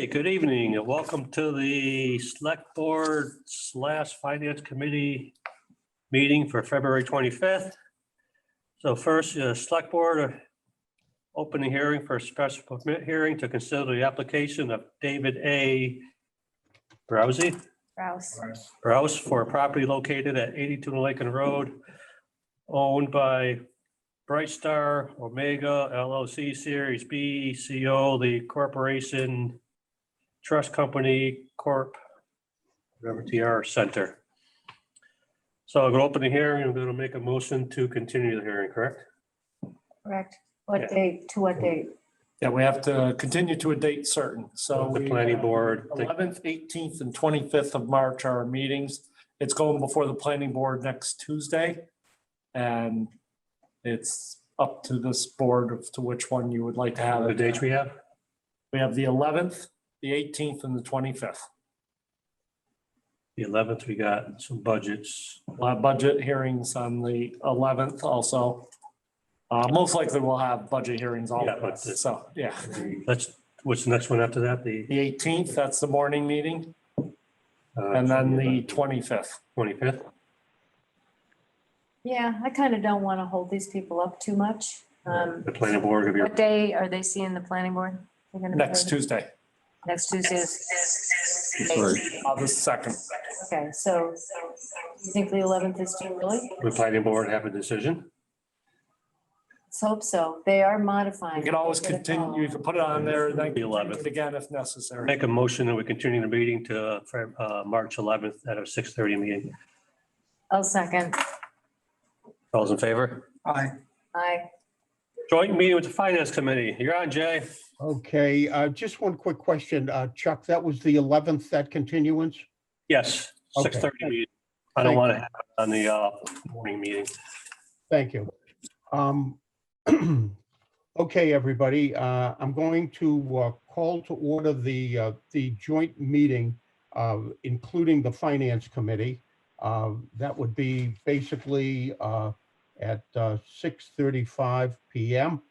Okay, good evening and welcome to the Select Board / Finance Committee meeting for February 25th. So first, Select Board opening hearing for a special permit hearing to consider the application of David A. Browse for a property located at 82 Lincoln Road, owned by Bright Star Omega LLC Series B CO, the corporation trust company Corp. Whatever TR Center. So I'm going to open the hearing. I'm going to make a motion to continue the hearing, correct? Correct. Yeah. What date, to what date? Yeah, we have to continue to a date certain. So The planning board. 11th, 18th, and 25th of March are our meetings. It's going before the planning board next Tuesday. And it's up to this board as to which one you would like to have. The dates we have? We have the 11th, the 18th, and the 25th. The 11th, we got some budgets. We'll have budget hearings on the 11th also. Most likely we'll have budget hearings all Yeah, of but us. So, yeah. What's the next one after that? The The 18th, that's the morning meeting. And then the 25th. 25th? Yeah, I kind of don't want to hold these people up too much. The planning board will be. What day are they seeing the planning board? They're gonna be Next ready? Tuesday, Next Tuesday is. the 2nd. Okay, so you think the 11th is too early? The planning board have a decision. Let's hope so. They are modifying. You can always continue, you can put it on there, and then The continue 11th. it again if necessary. Make a motion that we continue the meeting to March 11th at a 6:30 meeting. I'll second. All those in favor? Aye. Aye. Joint meeting with the Finance Committee. You're on, Jay. Okay, just one quick question. Chuck, that was the 11th, that continuance? Yes, Okay. 6:30 meeting. I don't want to have it on the morning meeting. Thank you. Okay, everybody, I'm going to call to order the joint meeting, including the Finance Committee. That would be basically at 6:35 PM.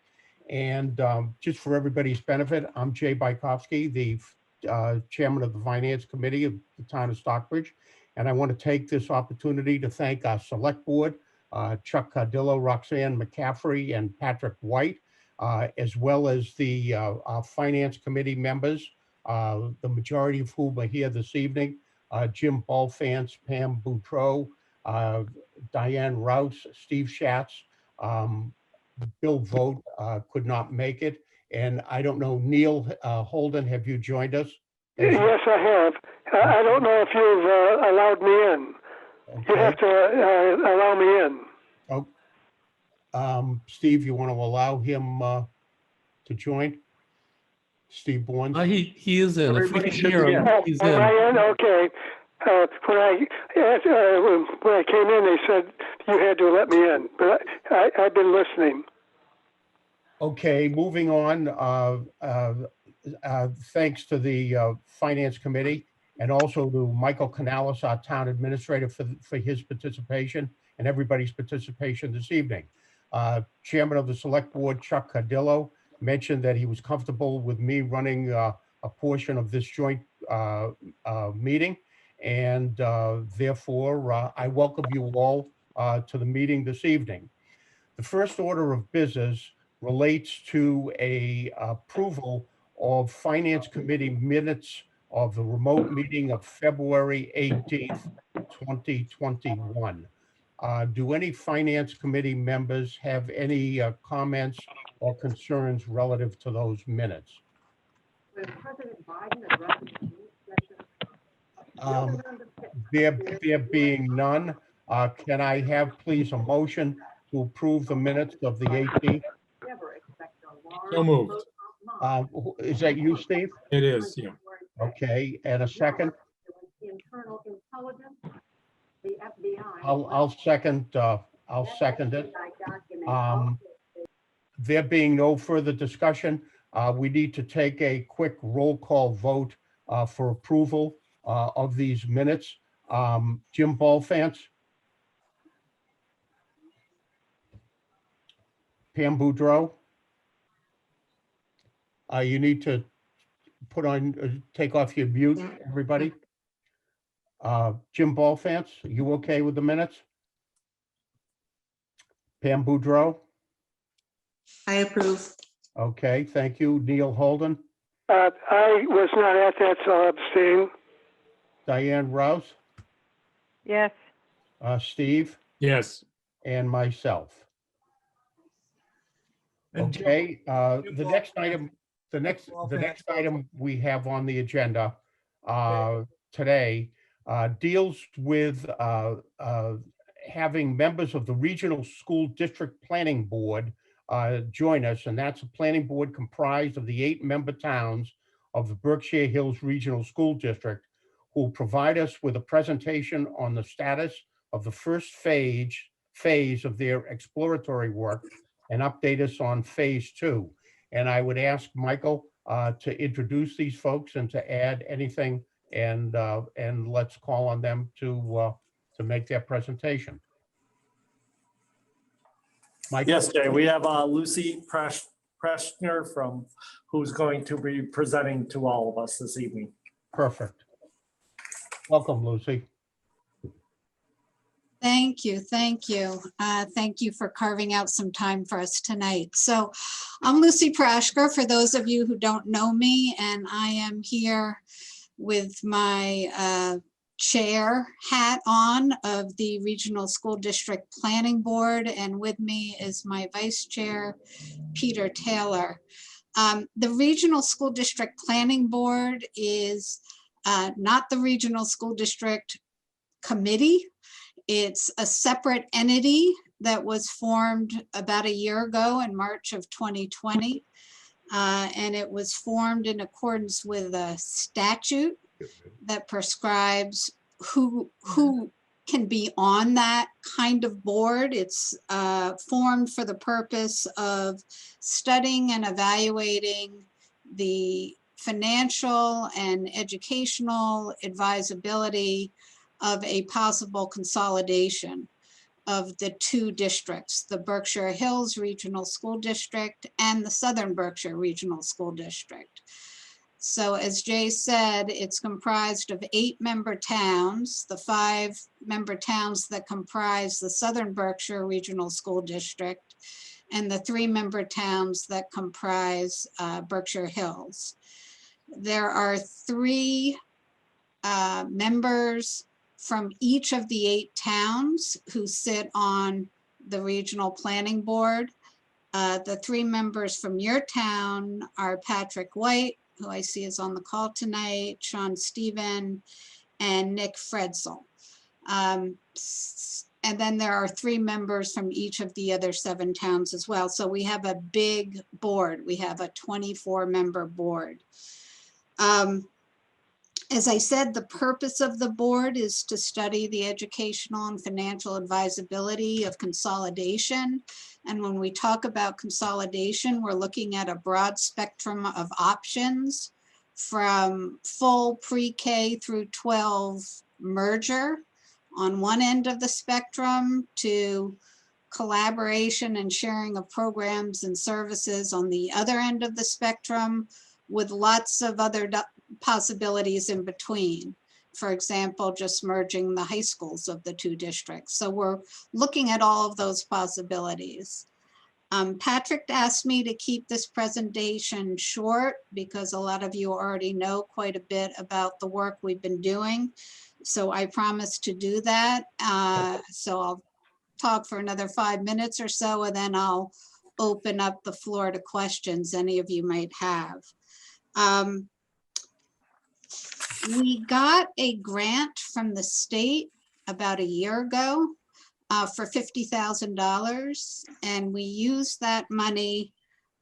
And just for everybody's benefit, I'm Jay Bykowski, the chairman of the Finance Committee of the town of Stockbridge. And I want to take this opportunity to thank our select board, Chuck Cardillo, Roxanne McCaffrey, and Patrick White, as well as our Finance Committee members, the majority of whom are here this evening, Jim Balfance, Pam Boudreau, Diane Rouse, Steve Schatz, Bill Vogt could not make it. And I don't know, Neil Holden, have you joined us? Yes, I have. I don't know if you've allowed me in. You have to allow me in. Oh, Steve, you want to allow him to join? Steve Bourne? He is in. If we Everybody can should hear be him, Oh, he's am in. I in? Okay. When I came in, they said you had to let me in, but I've been listening. Okay, moving on. Thanks to the Finance Committee and also to Michael Canales, our town administrator, for his participation and everybody's participation this evening. Chairman of the Select Board, Chuck Cardillo, mentioned that he was comfortable with me running a portion of this joint meeting. And therefore, I welcome you all to the meeting this evening. The first order of business relates to a approval of Finance Committee minutes of the remote meeting of February 18th, 2021. Do any Finance Committee members have any comments or concerns relative to those minutes? There being none, can I have please a motion to approve the minutes of the 18th? So moved. Is that you, Steve? It is, yeah. Okay, and a second? I'll second it. There being no further discussion, we need to take a quick roll call vote for approval of these minutes. Jim Balfance? Pam Boudreau? You need to take off your mute, everybody. Jim Bolfance, are you okay with the minutes? Pam Boudreau? I approve. Okay, thank you. Neil Holden, I was not at that, so I'll abstain. Diane Rouse, Yes. Steve, Yes. and myself. And Jim- Okay, Jim the Bol- next item, the next item we have on the agenda today deals with having members of the Regional School District Planning Board join us, and that's a planning board comprised of the 8-member towns of the Berkshire Hills Regional School District, who will provide us with a presentation on the status of the first phase of their exploratory work and update us on phase 2. And I would ask Michael to introduce these folks and to add anything, and let's call on them to make their presentation. Michael? Yes, Jay, we have Lucy Preschner who's going to be presenting to all of us this evening. Perfect. Welcome, Lucy. Thank you. Thank you. Thank you for carving out some time for us tonight. So I'm Lucy Prashker, for those of you who don't know me, and I am here with my chair hat on of the Regional School District Planning Board, and with me is my vice chair, Peter Taylor. The Regional School District Planning Board is not the Regional School District Committee. It's a separate entity that was formed about a year ago in March of 2020. And it was formed in accordance with a statute that prescribes who can be on that kind of board. It's formed for the purpose of studying and evaluating the financial and educational advisability of a possible consolidation of the 2 districts, the Berkshire Hills Regional School District and the Southern Berkshire Regional School District. So as Jay said, it's comprised of 8-member towns, the 5-member towns that comprise the Southern Berkshire Regional School District, and the 3-member towns that comprise Berkshire Hills. There are 3 members from each of the 8 towns who sit on the Regional Planning Board. The 3 members from your town are Patrick White, who I see is on the call tonight, Sean Stephen, and Nick Fredsel. And then there are 3 members from each of the other 7 towns as well. So we have a big board. We have a 24-member board. As I said, the purpose of the board is to study the educational and financial advisability of consolidation. And when we talk about consolidation, we're looking at a broad spectrum of options, from full pre-K through 12 merger on one end of the spectrum to collaboration and sharing of programs and services on the other end of the spectrum, with lots of other possibilities in between. For example, just merging the high schools of the 2 districts. So we're looking at all of those possibilities. Patrick asked me to keep this presentation short because a lot of you already know quite a bit about the work we've been doing. So I promised to do that. So I'll talk for another 5 minutes or so, and then I'll open up the floor to questions any of you might have. We got a grant from the state about a year ago for $50,000, and we used that money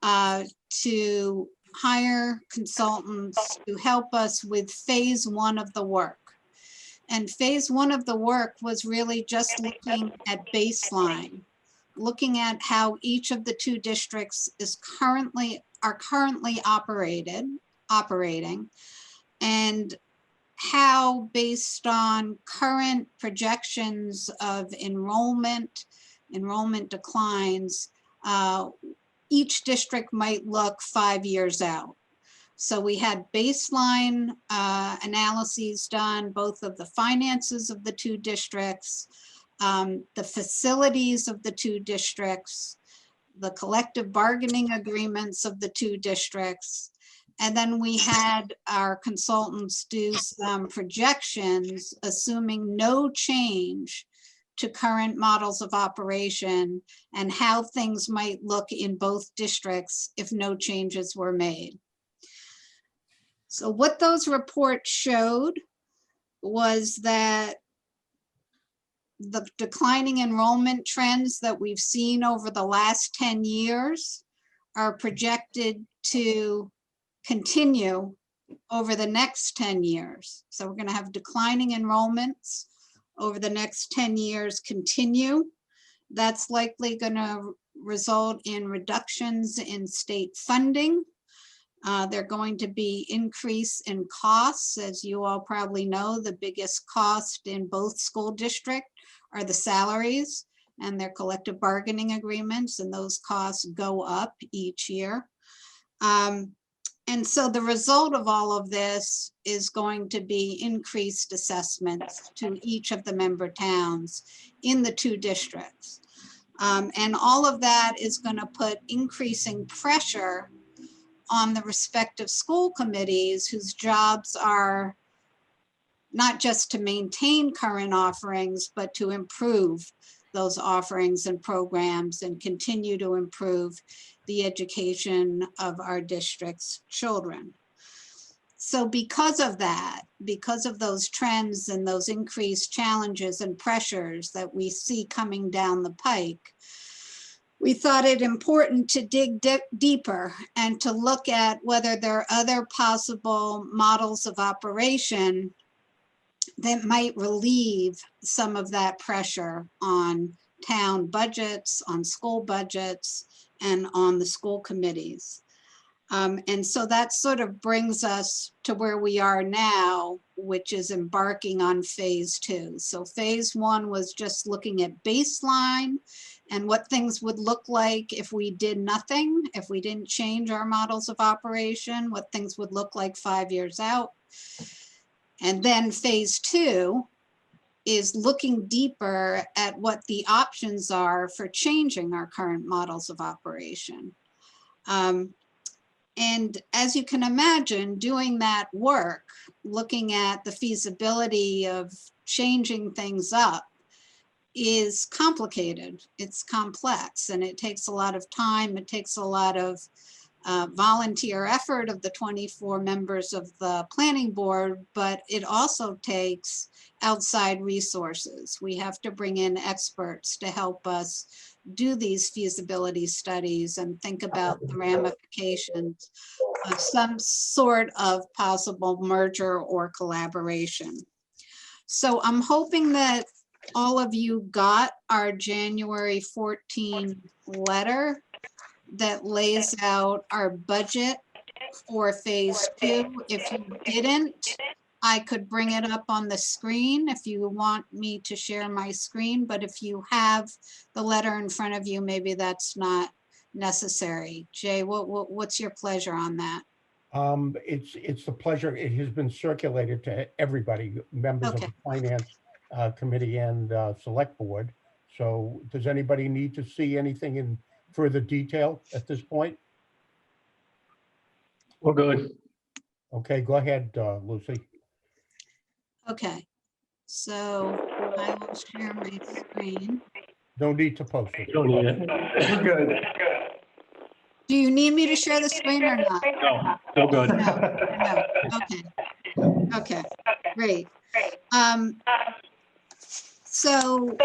to hire consultants to help us with phase 1 of the work. And phase 1 of the work was really just looking at baseline, looking at how each of the 2 districts are currently operating, and how, based on current projections of enrollment declines, each district might look 5 years out. So we had baseline analyses done, both of the finances of the two districts, the facilities of the two districts, the collective bargaining agreements of the two districts. And then we had our consultants do some projections, assuming no change to current models of operation and how things might look in both districts if no changes were made. So what those reports showed was that the declining enrollment trends that we've seen over the last 10 years are projected to continue over the next 10 years. So we're going to have declining enrollments over the next 10 years continue. That's likely going to result in reductions in state funding. They're going to be increase in costs. As you all probably know, the biggest cost in both school districts are the salaries and their collective bargaining agreements, and those costs go up each year. And so the result of all of this is going to be increased assessments to each of the member towns in the two districts. And all of that is going to put increasing pressure on the respective school committees whose jobs are not just to maintain current offerings, but to improve those offerings and programs and continue to improve the education of our district's children. So because of that, because of those trends and those increased challenges and pressures that we see coming down the pike, we thought it important to dig deeper and to look at whether there are other possible models of operation that might relieve some of that pressure on town budgets, on school budgets, and on the school committees. And so that sort of brings us to where we are now, which is embarking on phase 2. So phase 1 was just looking at baseline and what things would look like if we did nothing, if we didn't change our models of operation, what things would look like 5 years out. And then phase 2 is looking deeper at what the options are for changing our current models of operation. And as you can imagine, doing that work, looking at the feasibility of changing things up is complicated. It's complex, and it takes a lot of time. It takes a lot of volunteer effort of the 24 members of the planning board, but it also takes outside resources. We have to bring in experts to help us do these feasibility studies and think about the ramifications of some sort of possible merger or collaboration. So I'm hoping that all of you got our January 14 letter that lays out our budget for phase 2. If you didn't, I could bring it up on the screen if you want me to share my screen, but if you have the letter in front of you, maybe that's not necessary. Jay, what's your pleasure on that? It's a pleasure. It has been circulated to everybody, members of the Finance Committee and Select Board. So does anybody need to see anything in further detail at this point? We're good. Okay, go ahead, Lucy. Okay, so I will share my screen. No need to post it. You don't need it. We're good. Do you need me to share the screen or not? No, still good. No, okay. Okay, great. So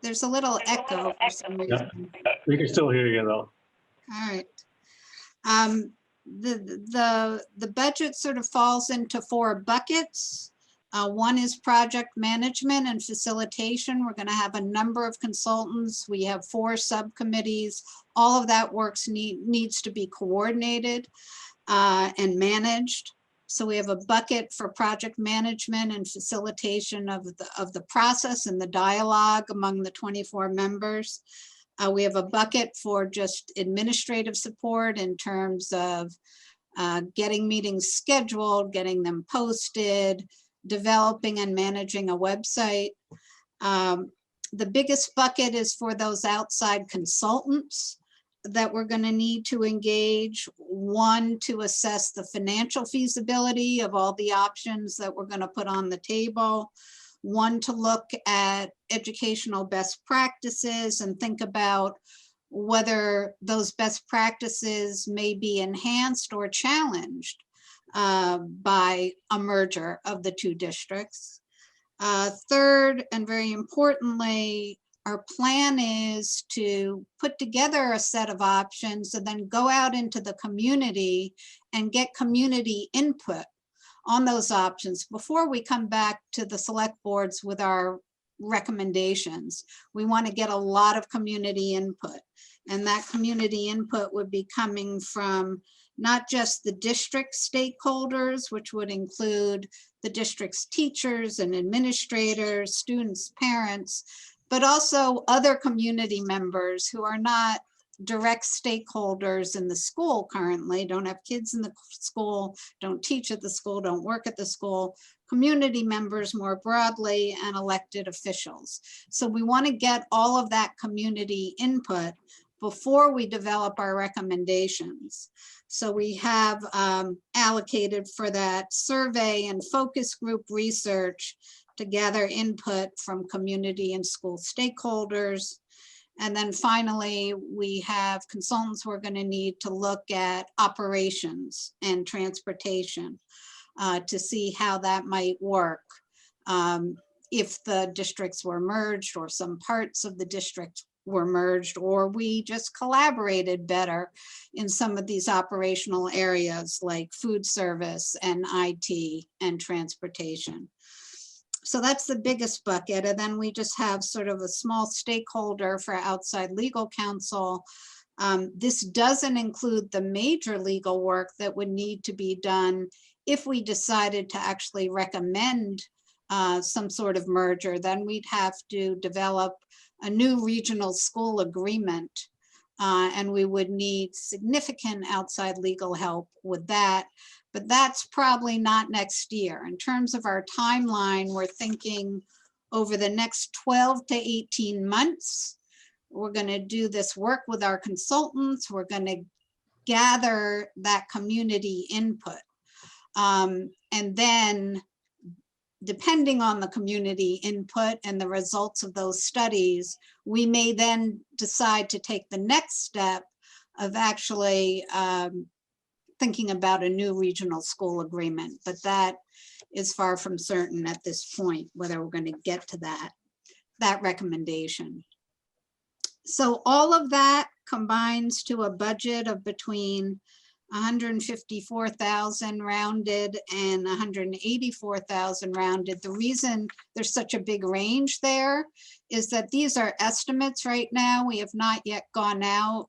there's a little echo for some reason. We can still hear you though. All right. The budget sort of falls into 4 buckets. One is project management and facilitation. We're going to have a number of consultants. We have 4 subcommittees. All of that work needs to be coordinated and managed. So we have a bucket for project management and facilitation of the process and the dialogue among the 24 members. We have a bucket for just administrative support in terms of getting meetings scheduled, getting them posted, developing and managing a website. The biggest bucket is for those outside consultants that we're going to need to engage. One, to assess the financial feasibility of all the options that we're going to put on the table. One, to look at educational best practices and think about whether those best practices may be enhanced or challenged by a merger of the two districts. Third, and very importantly, our plan is to put together a set of options and then go out into the community and get community input on those options before we come back to the select boards with our recommendations. We want to get a lot of community input, and that community input would be coming from not just the district stakeholders, which would include the district's teachers and administrators, students, parents, but also other community members who are not direct stakeholders in the school currently, don't have kids in the school, don't teach at the school, don't work at the school, community members more broadly, and elected officials. So we want to get all of that community input before we develop our recommendations. So we have allocated for that survey and focus group research to gather input from community and school stakeholders. And then finally, we have consultants we're going to need to look at operations and transportation to see how that might work if the districts were merged or some parts of the district were merged, or we just collaborated better in some of these operational areas like food service and IT and transportation. So that's the biggest bucket. And then we just have sort of a small stakeholder for outside legal counsel. This doesn't include the major legal work that would need to be done if we decided to actually recommend some sort of merger. Then we'd have to develop a new regional school agreement, and we would need significant outside legal help with that. But that's probably not next year. In terms of our timeline, we're thinking over the next 12 to 18 months, we're going to do this work with our consultants. We're going to gather that community input. And then depending on the community input and the results of those studies, we may then decide to take the next step of actually thinking about a new regional school agreement. But that is far from certain at this point, whether we're going to get to that recommendation. So all of that combines to a budget of between 154,000 rounded and 184,000 rounded. The reason there's such a big range there is that these are estimates right now. We have not yet gone out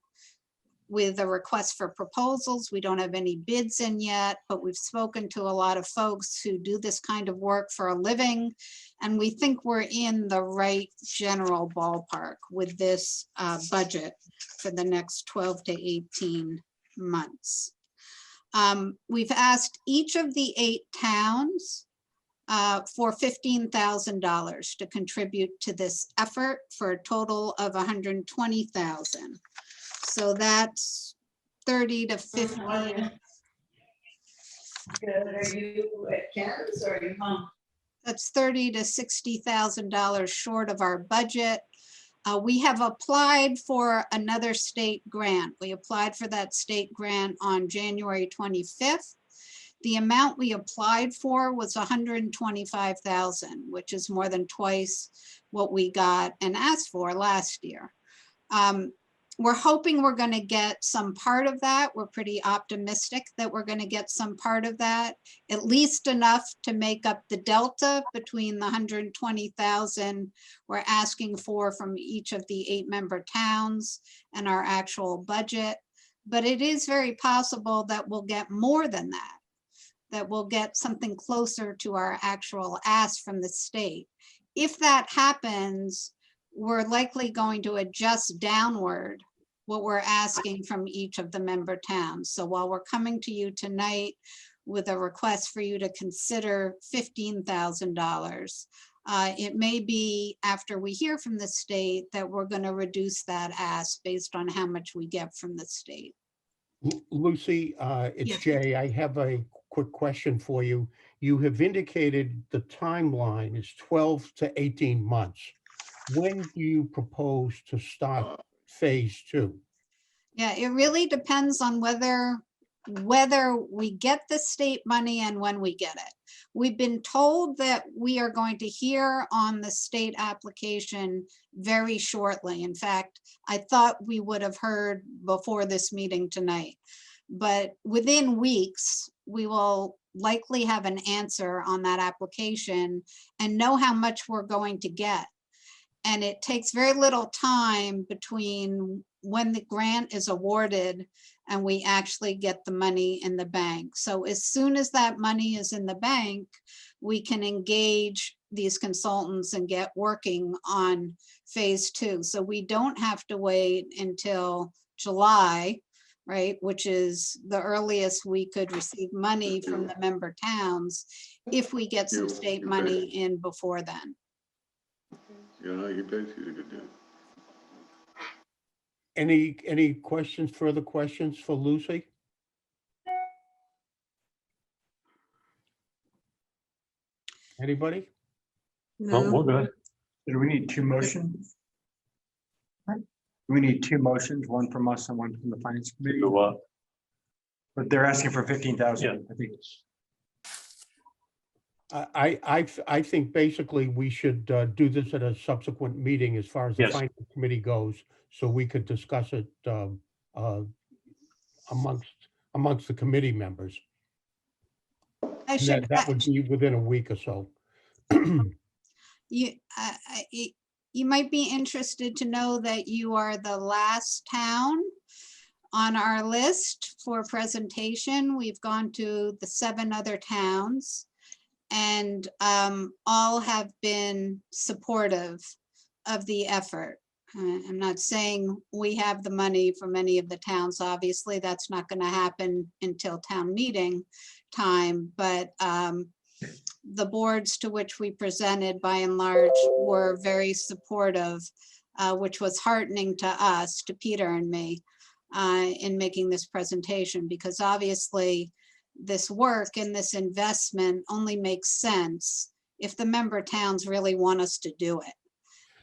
with a request for proposals. We don't have any bids in yet, but we've spoken to a lot of folks who do this kind of work for a living. And we think we're in the right general ballpark with this budget for the next 12 to 18 months. We've asked each of the 8 towns for $15,000 to contribute to this effort for a total of $120,000. So that's 30 to 50. Good. Are you at Ken's or are you home? That's $30,000 to $60,000 short of our budget. We have applied for another state grant. We applied for that state grant on January 25th. The amount we applied for was $125,000, which is more than twice what we got and asked for last year. We're hoping we're going to get some part of that. We're pretty optimistic that we're going to get some part of that, at least enough to make up the delta between the 120,000 we're asking for from each of the 8-member towns and our actual budget. But it is very possible that we'll get more than that, that we'll get something closer to our actual ask from the state. If that happens, we're likely going to adjust downward what we're asking from each of the member towns. So while we're coming to you tonight with a request for you to consider $15,000, it may be after we hear from the state that we're going to reduce that ask based on how much we get from the state. Lucy, it's Yes. Jay. I have a quick question for you. You have indicated the timeline is 12 to 18 months. When do you propose to start phase 2? Yeah, it really depends on whether we get the state money and when we get it. We've been told that we are going to hear on the state application very shortly. In fact, I thought we would have heard before this meeting tonight. But within weeks, we will likely have an answer on that application and know how much we're going to get. And it takes very little time between when the grant is awarded and we actually get the money in the bank. So as soon as that money is in the bank, we can engage these consultants and get working on phase 2. So we don't have to wait until July, right? Which is the earliest we could receive money from the member towns if we get some state money in before then. Any questions, further questions for Lucy? Anybody? No, we're good. Do we need 2 motions? We need 2 motions, one from us and one from the finance committee, Do what? but they're asking for 15,000. Yeah. I think. I think basically we should do this at a subsequent meeting as far as the Yes. finance committee goes, so we could discuss it amongst the committee members. I And should, that would be within a week or so. you might be interested to know that you are the last town on our list for presentation. We've gone to the 7 other towns and all have been supportive of the effort. I'm not saying we have the money from any of the towns. Obviously, that's not going to happen until town meeting time, but the boards to which we presented by and large were very supportive, which was heartening to us, to Peter and me, in making this presentation, because obviously this work and this investment only makes sense if the member towns really want us to do it.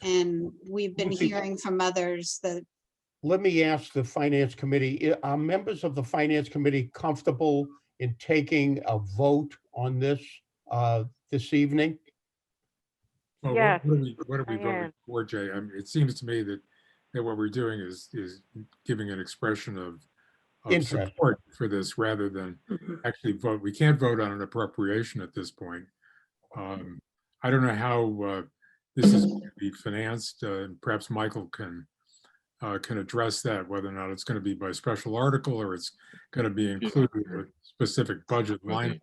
And we've been Lucy, hearing from others that. Let me ask the finance committee, are members of the finance committee comfortable in taking a vote on this this evening? Well, Yes, what are we I voting am. for, Jay? I mean, it seems to me that what we're doing is giving an expression of Interest. support for this rather than actually vote. We can't vote on an appropriation at this point. I don't know how this is going to be financed. Perhaps Michael can address that, whether or not it's going to be by special article or it's going to be included in a specific budget line.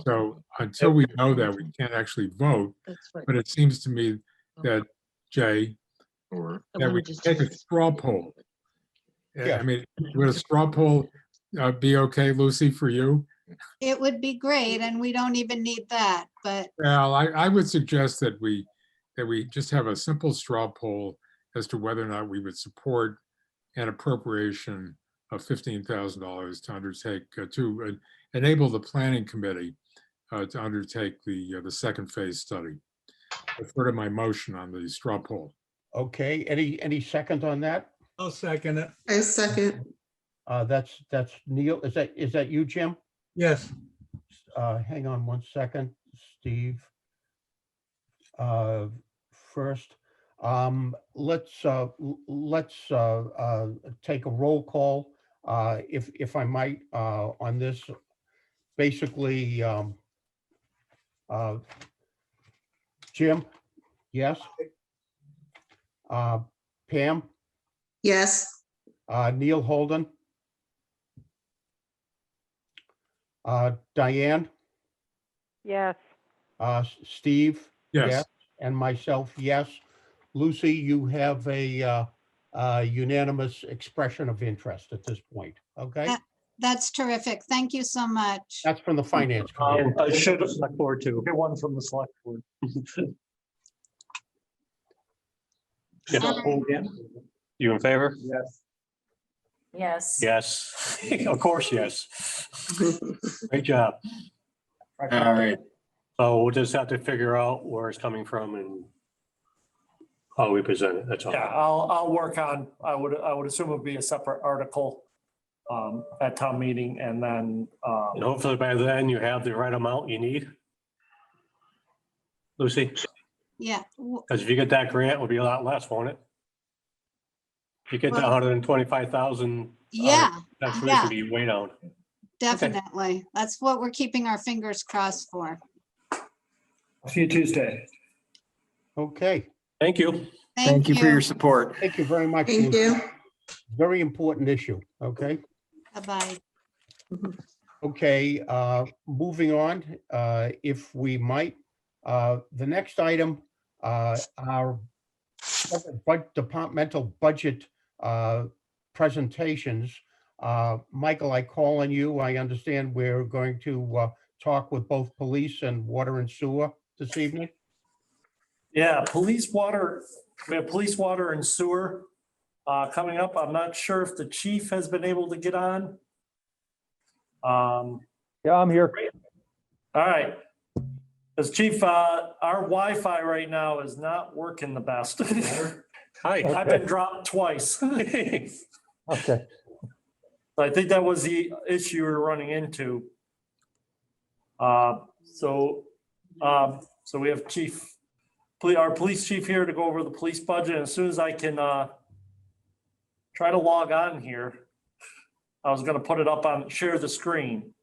So until we know that, we can't actually vote. But it seems to me that, Jay, that we take a straw poll. Yeah. I mean, would a straw poll be okay, Lucy, for you? It would be great, and we don't even need that, but Well, I would suggest that we just have a simple straw poll as to whether or not we would support an appropriation of $15,000 to undertake to enable the planning committee to undertake the second phase study. Refer to my motion on the straw poll. Okay, any second on that? I'll second it. I second. That's Neil. Is that you, Jim? Yes. Hang on one second, Steve. First, let's take a roll call, if I might, on this. Basically, Jim, yes. Pam, Yes. Neil Holden. Diane, Yes. Steve. Yes. And myself, yes. Lucy, you have a unanimous expression of interest at this point. Okay, That's terrific. Thank you so much. that's from the finance committee. I should have looked forward to get one from the select board. You in favor? Yes. Yes. Yes, of course, yes. Great job. All right. So we'll just have to figure out where it's coming from and how we present it, that's all. Yeah, I'll work on, I would assume it would be a separate article at town meeting and then, And hopefully by then you have the right amount you need. Lucy, Yeah, because if you get that grant, it'll be a lot less, won't it? If you get to Well- 125,000. yeah, That's really yeah. gonna be way down. definitely. That's what we're keeping our fingers crossed for. See you Tuesday. Okay, Thank you. Thank you for your support. thank you very much. Thank Lucy. you. Very important issue, okay? Bye-bye. Okay, moving on, if we might, the next item, our departmental budget presentations. Michael, I call on you. I understand we're going to talk with both police and water and sewer this evening. yeah, police water, we have police water and sewer coming up. I'm not sure if the chief has been able to get on. Yeah, I'm here. All right. Because chief, our Wi-Fi right now is not working the best. Hi. I've been dropped twice. Okay. I think that was the issue we were running into. So we have our police chief here to go over the police budget. As soon as I can try to log on here, I was gonna put it up on, share the screen.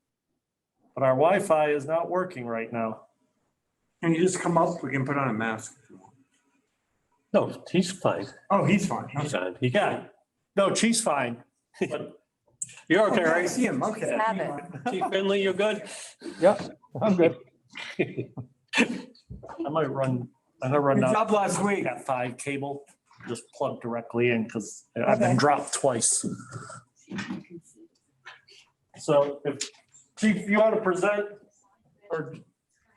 But our Wi-Fi is not working right now. Can you just come up? We can put on a mask. No, he's fine. Oh, he's fine. He's on. He Yeah. can. No, chief's fine. But You're okay, I right? see him, okay. Have it. Chief Finley, you're good? Yeah, I'm good. I might run, I'm gonna run Good down job last week. that 5 cable, just plug directly in because I've been dropped twice. So if chief, you want to present or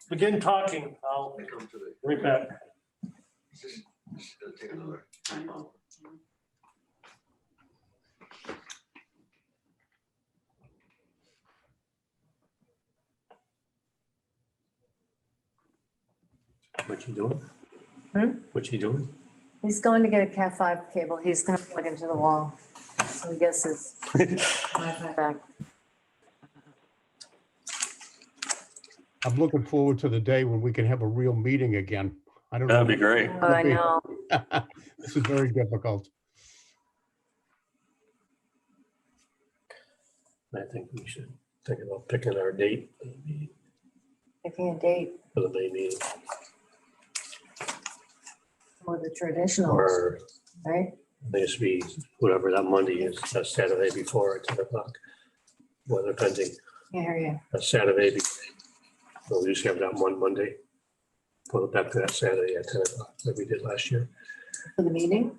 begin talking, I'll bring back. What you doing? Hmm? What you doing? He's going to get a Cat 5 cable. He's gonna plug into the wall. So he gets his Wi-Fi back. I'm looking forward to the day when we can have a real meeting again. I don't know. That'd be great. Oh, I know. This is very difficult. I think we should think about picking our date Picking a date for the May meeting. for the traditional, Or right? I think it should be whatever that Monday is, that Saturday before at 10 o'clock. Weather pending, Can't hear you. that Saturday. So we just have that one Monday. Put it back to that Saturday at 10 o'clock like we did last year. For the meeting?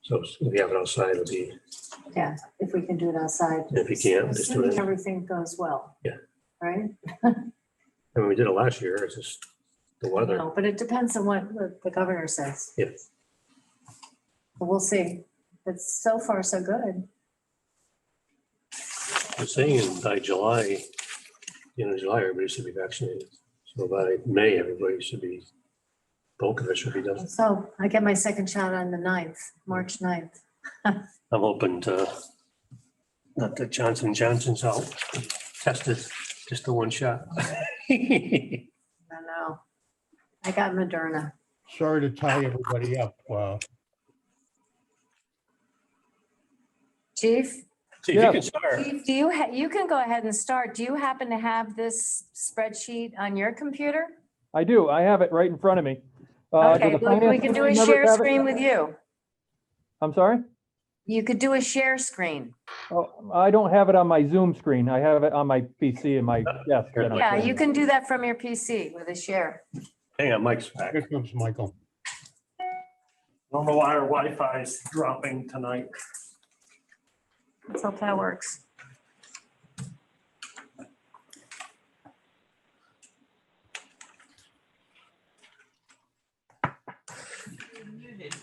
So if we have it outside, it'll be, Yeah, if we can do it outside. if you can't, just do Assuming it. everything goes well. Yeah. Right? I mean, we did it last year, it's just the weather. No, but it depends on what the governor says. Yeah. But we'll see. It's so far so good. They're saying by July, July, everybody should be vaccinated. So by May, everybody should be, bulk of it should be done. So I get my second shot on the 9th, March 9th. I'm open to, not that Johnson's out, tested, just the one shot. I know. I got Moderna. Sorry to tie everybody up. Chief? See, you Yeah. can start. Chief, you can go ahead and start. Do you happen to have this spreadsheet on your computer? I do. I have it right in front of me. Does Okay, the well, we finance can do a committee members share have it? screen with you. I'm sorry? You could do a share screen. Oh, I don't have it on my Zoom screen. I have it on my PC and my desk. that I'm Yeah, sitting you at. can do that from your PC with a share. Hang on, Mike's back. Here comes Michael. don't know why our Wi-Fi is dropping tonight. Let's hope that works.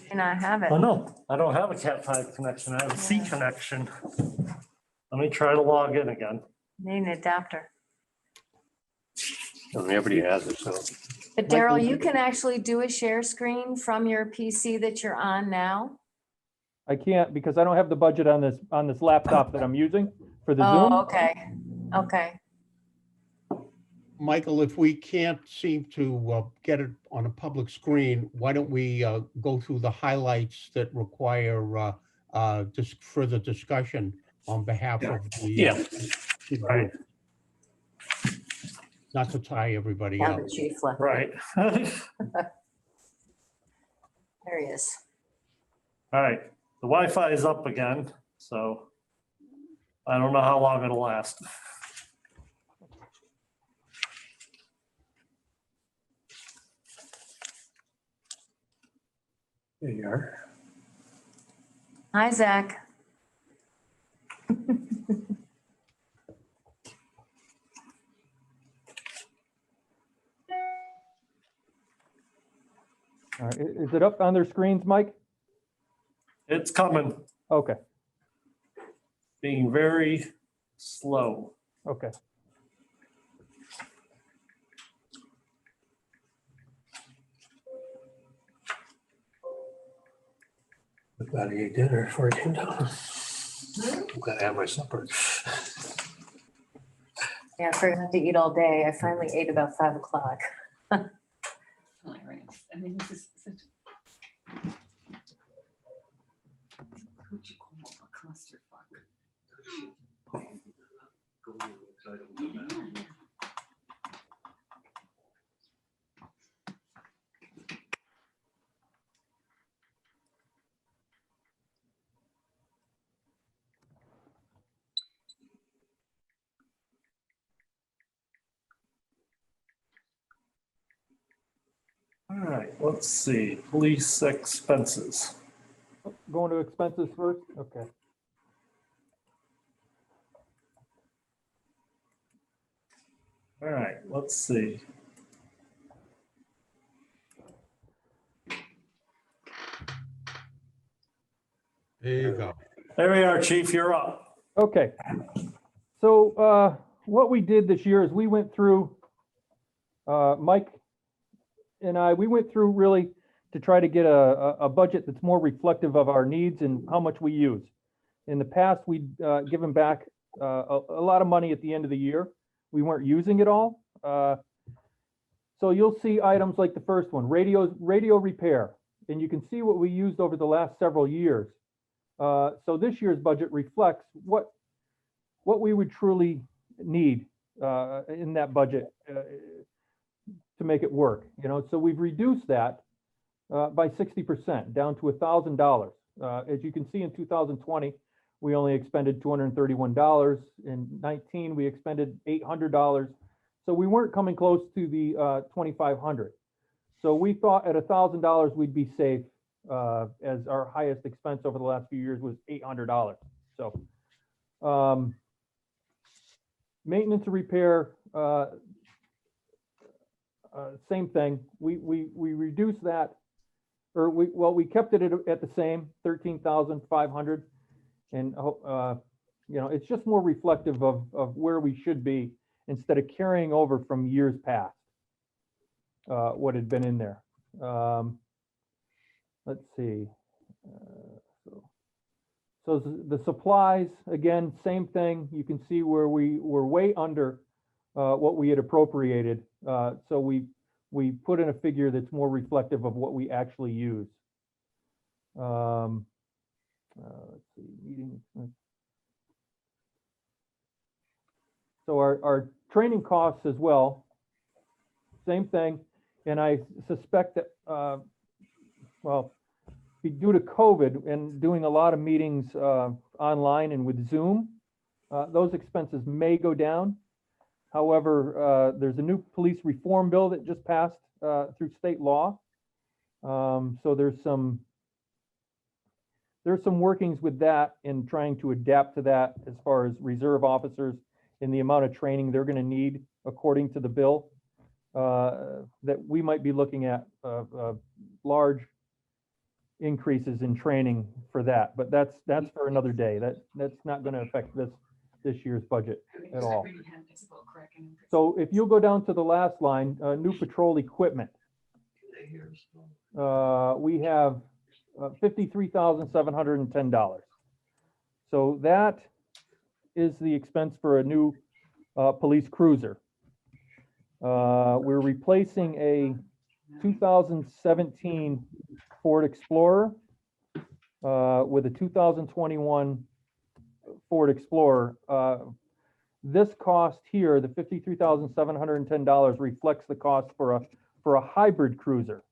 And I have it. Oh, no, I don't have a Cat5 connection. I have a C connection. Let me try to log in again. Need an adapter. Nobody has it, so. But Daryl, you can actually do a share screen from your PC that you're on now? I can't because I don't have the budget on this laptop that I'm using for the Oh, Zoom. okay, okay. Michael, if we can't seem to get it on a public screen, why don't we go through the highlights that require just further discussion on behalf of the Yeah. the Right. group? Not to tie everybody Now up. the chief left. Right. There he is. All right, the Wi-Fi is up again, so I don't know how long it'll last. There you are. Hi, Zach. All right, is it up on their screens, Mike? It's coming, Okay, being very slow. okay. I'm glad I ate dinner before I came down. I'm glad I had my supper. Yeah, I forgot to eat all day. I finally ate about 5 o'clock. Hilarious. I mean, this is such. Who'd you call a clusterfuck? Yeah. All right, let's see, police expenses. Going to expenses first? Okay. All right, let's see. There you go. There we are, chief, you're up. Okay. So what we did this year is we went through, Mike and we went through really to try to get a budget that's more reflective of our needs and how much we use. In the past, we'd given back a lot of money at the end of the year. We weren't using it all. So you'll see items like the first one, radio repair, and you can see what we used over the last several years. So this year's budget reflects what we would truly need in that budget to make it work. You know, so we've reduced that by 60%, down to $1,000. As you can see, in 2020, we only expended $231. In 19, we expended $800. So we weren't coming close to the 2,500. So we thought at $1,000 we'd be safe, as our highest expense over the last few years was $800. So maintenance and repair, same thing. We reduced that, or we kept it at the same 13,500, and you know, it's just more reflective of where we should be instead of carrying over from years past what had been in there. Let's see. So the supplies, again, same thing. You can see where we were way under what we had appropriated. So we put in a figure that's more reflective of what we actually use. Let's see, meeting. So our training costs as well, same thing. And I suspect that, well, due to COVID and doing a lot of meetings online and with Zoom, those expenses may go down. However, there's a new police reform bill that just passed through state law. So there's some there's some workings with that in trying to adapt to that as far as reserve officers and the amount of training they're going to need according to the bill. That we might be looking at large increases in training for that, but that's for another day. That's not going to affect this year's budget at all. So if you'll go down to the last line, new patrol equipment. We have $53,710. So that is the expense for a new police cruiser. We're replacing a 2017 Ford Explorer with a 2021 Ford Explorer. This cost here, the $53,710, reflects the cost for a hybrid cruiser.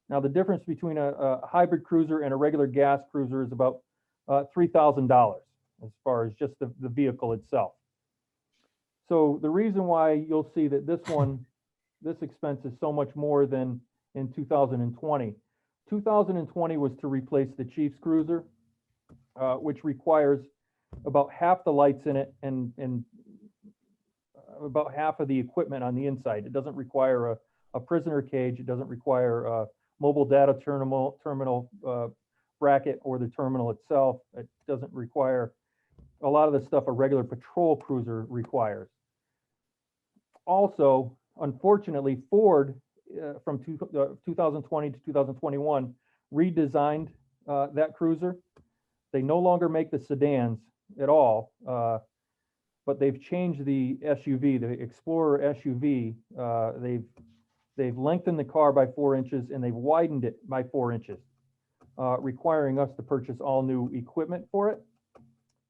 Now, the difference between a hybrid cruiser and a regular gas cruiser is about $3,000 as far as just the vehicle itself. So the reason why you'll see that this expense is so much more than in 2020. 2020 was to replace the Chief's cruiser, which requires about half the lights in it and about half of the equipment on the inside. It doesn't require a prisoner cage. It doesn't require a mobile data terminal bracket or the terminal itself. It doesn't require a lot of the stuff a regular patrol cruiser requires. Also, unfortunately, Ford from 2020 to 2021 redesigned that cruiser. They no longer make the sedans at all, but they've changed the SUV, the Explorer SUV. They've lengthened the car by 4 inches and they've widened it by 4 inches, requiring us to purchase all new equipment for it.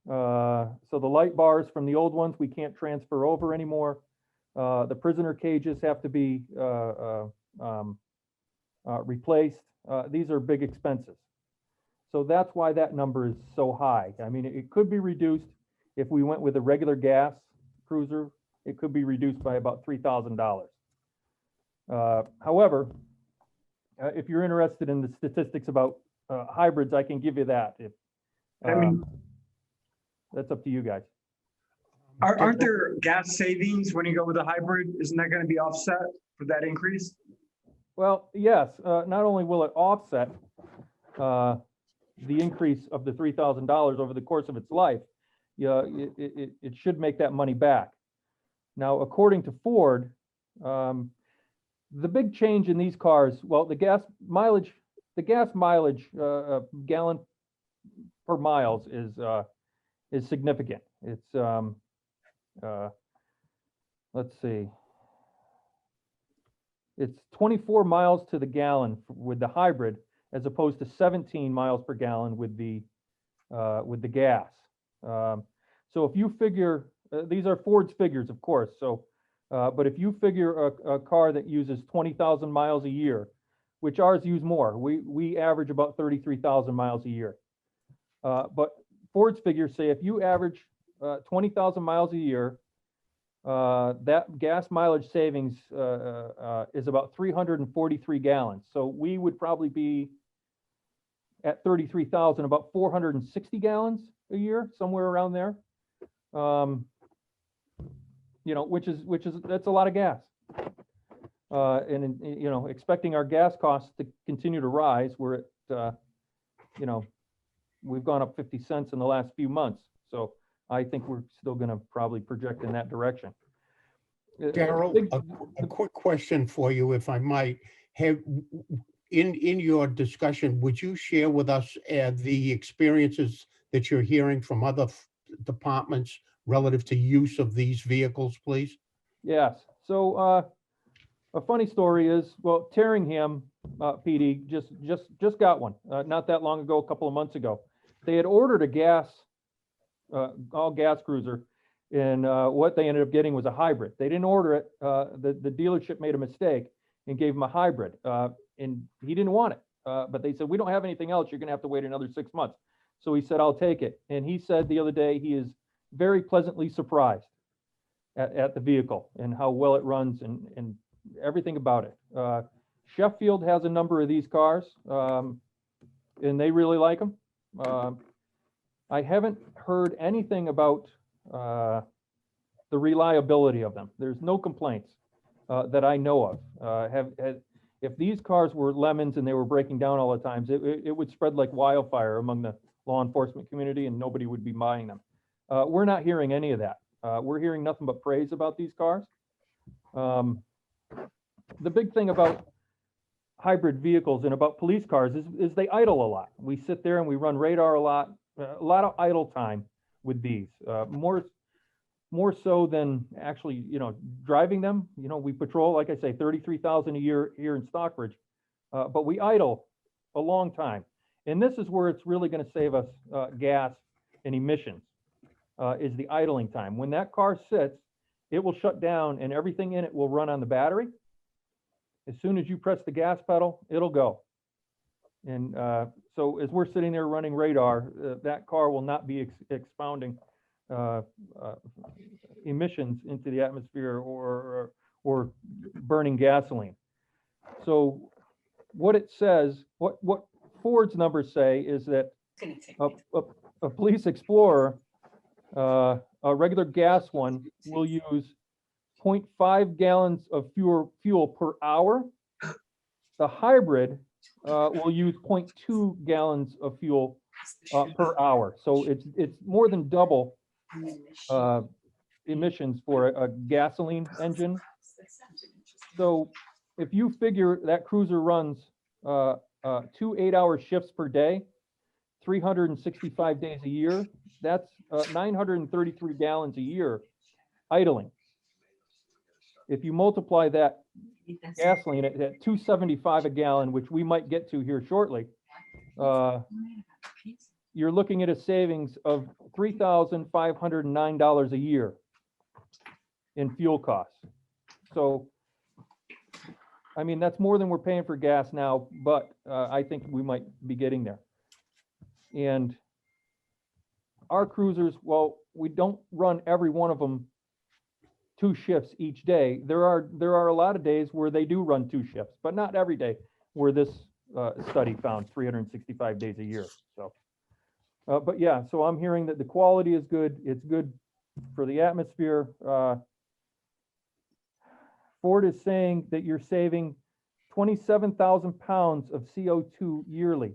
So the light bars from the old ones we can't transfer over anymore. The prisoner cages have to be replaced. These are big expenses. So that's why that number is so high. I mean, it could be reduced if we went with a regular gas cruiser. It could be reduced by about $3,000. However, if you're interested in the statistics about hybrids, I can give you that. That's up to you guys. Aren't there gas savings when you go with a hybrid? Isn't that going to be offset for that increase? Well, yes, not only will it offset the increase of the $3,000 over the course of its life, it should make that money back. Now, according to Ford, the big change in these cars, well, the gas mileage gallon per miles is significant. It's let's see, it's 24 miles to the gallon with the hybrid, as opposed to 17 miles per gallon with the gas. So if you figure, these are Ford's figures, of course. So, but if you figure a car that uses 20,000 miles a year, which ours use more, we average about 33,000 miles a year. But Ford's figures say if you average 20,000 miles a year, that gas mileage savings is about 343 gallons. So we would probably be at 33,000, about 460 gallons a year, somewhere around there. You know, which is that's a lot of gas. And you know, expecting our gas costs to continue to rise, we're at you know, we've gone up 50 cents in the last few months. So I think we're still going to probably project in that direction. Darrell, a quick question for you, if I might. Have in your discussion, would you share with us the experiences that you're hearing from other departments relative to use of these vehicles, please? Yes. So a funny story is, well, Terringham PD just got one not that long ago, a couple of months ago. They had ordered a all gas cruiser, and what they ended up getting was a hybrid. They didn't order it. The dealership made a mistake and gave him a hybrid, and he didn't want it. But they said, we don't have anything else. You're going to have to wait another 6 months. So he said, I'll take it. And he said the other day he is very pleasantly surprised at the vehicle and how well it runs and everything about it. Sheffield has a number of these cars, and they really like them. I haven't heard anything about the reliability of them. There's no complaints that I know of. If these cars were lemons and they were breaking down all the times, it would spread like wildfire among the law enforcement community and nobody would be buying them. We're not hearing any of that. We're hearing nothing but praise about these cars. The big thing about hybrid vehicles and about police cars is they idle a lot. We sit there and we run radar a lot of idle time with these, more so than actually, driving them. We patrol, like I say, 33,000 a year here in Stockbridge, but we idle a long time. And this is where it's really going to save us gas and emissions, is the idling time. When that car sits, it will shut down and everything in it will run on the battery. As soon as you press the gas pedal, it'll go. And so as we're sitting there running radar, that car will not be expounding emissions into the atmosphere or burning gasoline. So what it says, what Ford's numbers say is that a police Explorer, a regular gas one, will use 0.5 gallons of fuel per hour. The hybrid will use 0.2 gallons of fuel per hour. So it's more than double emissions for a gasoline engine. So if you figure that cruiser runs 2 8-hour shifts per day, 365 days a year, that's 933 gallons a year idling. If you multiply that gasoline at 275 a gallon, which we might get to here shortly, you're looking at a savings of $3,509 a year in fuel costs. So, I mean, that's more than we're paying for gas now, but I think we might be getting there. And our cruisers, well, we don't run every one of them 2 shifts each day. There are a lot of days where they do run 2 shifts, but not every day, where this study found 365 days a year. So, but yeah, so I'm hearing that the quality is good. It's good for the atmosphere. Ford is saying that you're saving 27,000 pounds of CO2 yearly.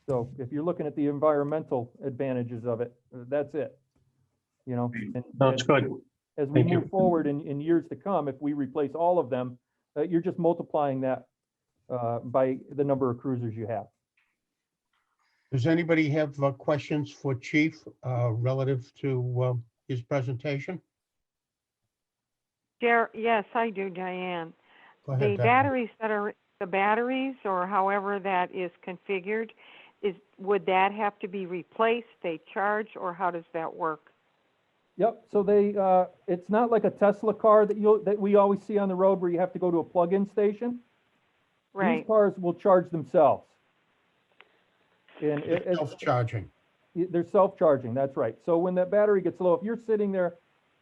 So if you're looking at the environmental advantages of it, that's it. And That's good. as we Thank you. move forward in years to come, if we replace all of them, you're just multiplying that by the number of cruisers you have. Does anybody have questions for Chief relative to his presentation? Yes, I do, Diane. Go ahead, The Diane. batteries or however that is configured, would that have to be replaced, they charge, or how does that work? Yep, so it's not like a Tesla car that we always see on the road where you have to go to a plug-in station. Right. These cars will charge themselves. And Self-charging. they're self-charging, that's right. So when that battery gets low, if you're sitting there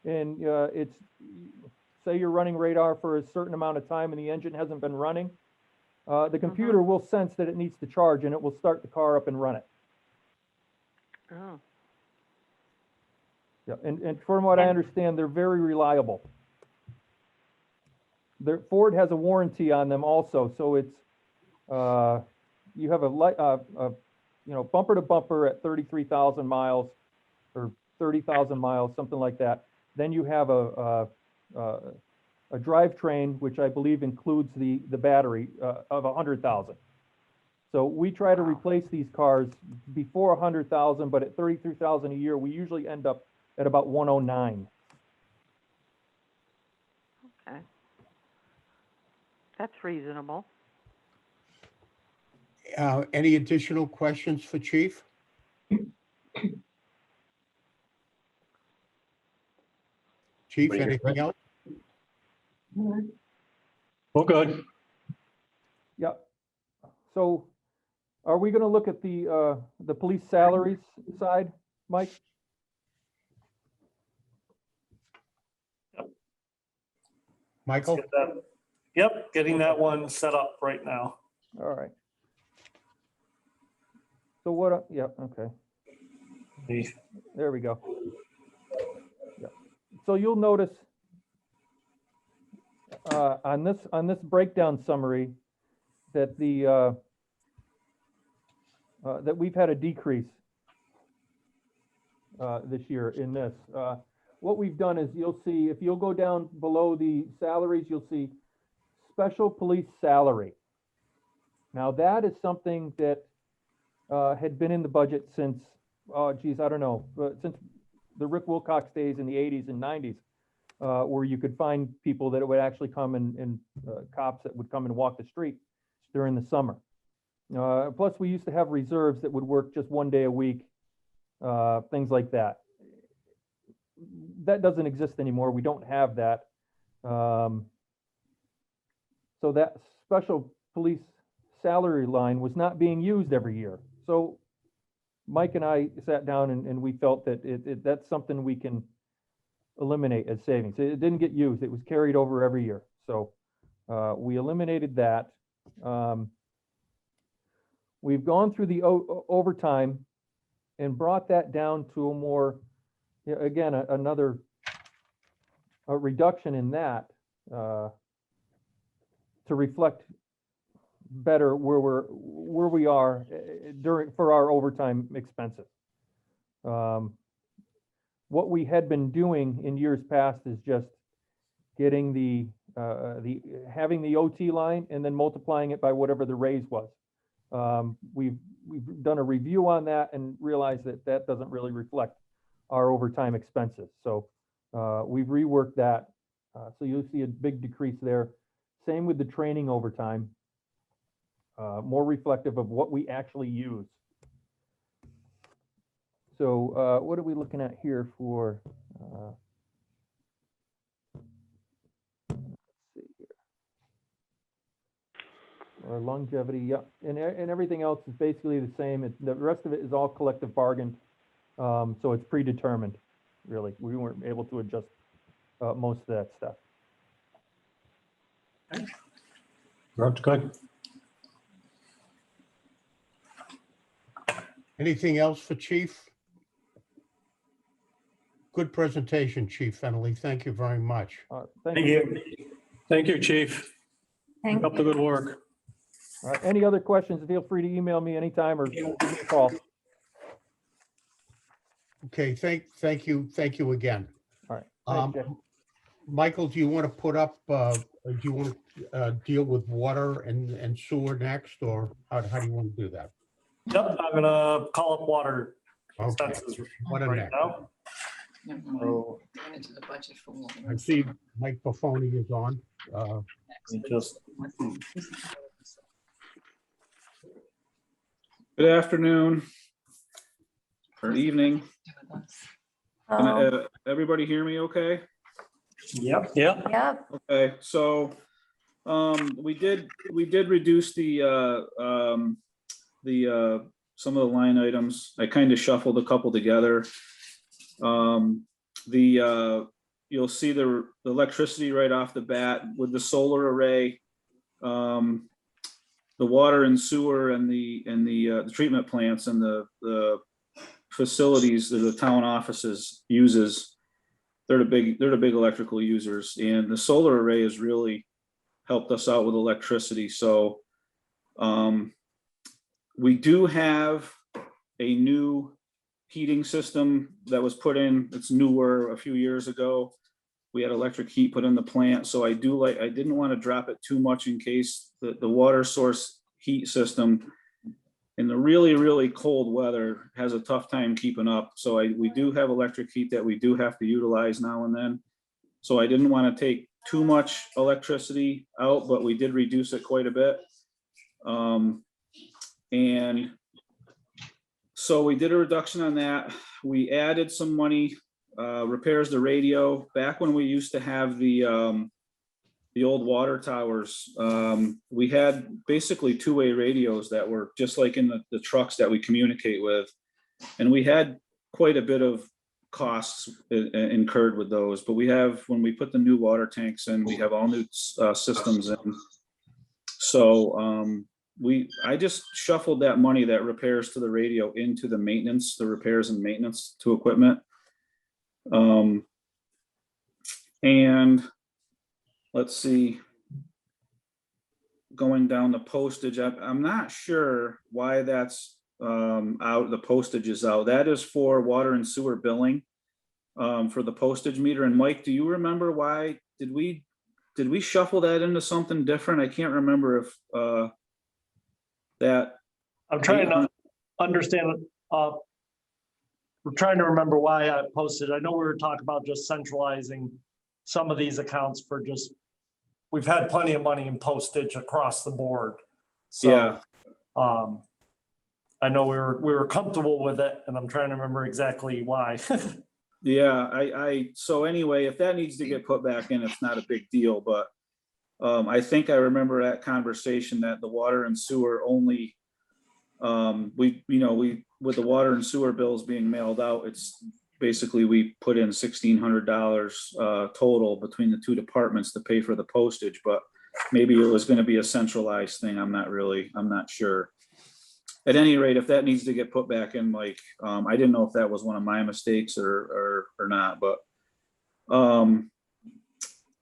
and say you're running radar for a certain amount of time and the engine hasn't been running, the computer will sense that it needs to charge and it will start the car up and run it. Oh. Yeah, and from what I understand, they're very reliable. Ford has a warranty on them also, so it's you have a bumper to bumper at 33,000 miles or 30,000 miles, something like that. Then you have a drivetrain, which I believe includes the battery of 100,000. So we try to replace these cars before 100,000, but at 33,000 a year, we usually end up at about 109. Okay. That's reasonable. Any additional questions for Chief? Chief, anything else? Well, good. Yeah. So are we going to look at the police salaries side, Mike? Michael? Yep, getting that one set up right now. All right. So what, yeah, okay, The- there we go. Yep. So you'll notice on this breakdown summary that that we've had a decrease this year in this. What we've done is you'll see, if you'll go down below the salaries, you'll see special police salary. Now that is something that had been in the budget since, oh geez, I don't know, since the Rick Wilcox days in the 80s and 90s, where you could find people that would actually come and cops that would come and walk the street during the summer. Plus, we used to have reserves that would work just one day a week, things like that. That doesn't exist anymore. We don't have that. So that special police salary line was not being used every year. So Mike and I sat down and we felt that that's something we can eliminate as savings. It didn't get used. It was carried over every year. So we eliminated that. We've gone through the overtime and brought that down to a more, again, another reduction in that to reflect better where we are for our overtime expenses. What we had been doing in years past is just getting having the OT line and then multiplying it by whatever the raise was. We've done a review on that and realized that that doesn't really reflect our overtime expenses. So we've reworked that. So you'll see a big decrease there. Same with the training overtime, more reflective of what we actually use. So what are we looking at here for? Let's see here. Or longevity, yeah, and everything else is basically the same. The rest of it is all collective bargained, so it's predetermined. Really, we weren't able to adjust most of that stuff. That's good. Anything else for Chief? Good presentation, Chief Fennelly. Thank you very much. Thank you. Thank you, Chief. Thank Keep up the good work. All right, any other questions, feel free to email me anytime or give me a call. Okay, thank you again. All right. Thanks, Jay. Michael, do you want to put up, do you want to deal with water and sewer next, or how do you want to do that? Yep, I'm gonna call up water Okay. expenses What a right next. now. Never mind. So Going into the budget for water. I see Mike Buffoni is on. just Good afternoon or evening. Can everybody hear me okay? yep. Yeah, Yeah, Okay, so we did reduce the some of the line items. I kind of shuffled a couple together. You'll see the electricity right off the bat with the solar array, the water and sewer and the treatment plants and the facilities that the town offices uses. They're the big electrical users, and the solar array has really helped us out with electricity. So we do have a new heating system that was put in. It's newer, a few years ago. We had electric heat put in the plant. So I didn't want to drop it too much in case the water source heat system in the really, really cold weather has a tough time keeping up. So we do have electric heat that we do have to utilize now and then. So I didn't want to take too much electricity out, but we did reduce it quite a bit. And so we did a reduction on that. We added some money, repairs the radio. Back when we used to have the old water towers, we had basically two-way radios that were just like in the trucks that we communicate with. And we had quite a bit of costs incurred with those, but when we put the new water tanks in, we have all new systems in. So I just shuffled that money that repairs to the radio into the maintenance, the repairs and maintenance to equipment. And let's see, going down the postage, I'm not sure why that's out, the postage is out. That is for water and sewer billing for the postage meter. And Mike, do you remember why, did we shuffle that into something different? I can't remember if that. I'm trying to understand, we're trying to remember why I posted. I know we were talking about just centralizing some of these accounts for just, we've had plenty of money in postage across the board. So, Yeah. I know we were comfortable with it, and I'm trying to remember exactly why. Yeah, so anyway, if that needs to get put back in, it's not a big deal, but I think I remember that conversation that the water and sewer only, with the water and sewer bills being mailed out, it's basically, we put in $1,600 total between the two departments to pay for the postage, but maybe it was gonna be a centralized thing. I'm not sure. At any rate, if that needs to get put back in, like, I didn't know if that was one of my mistakes or not, but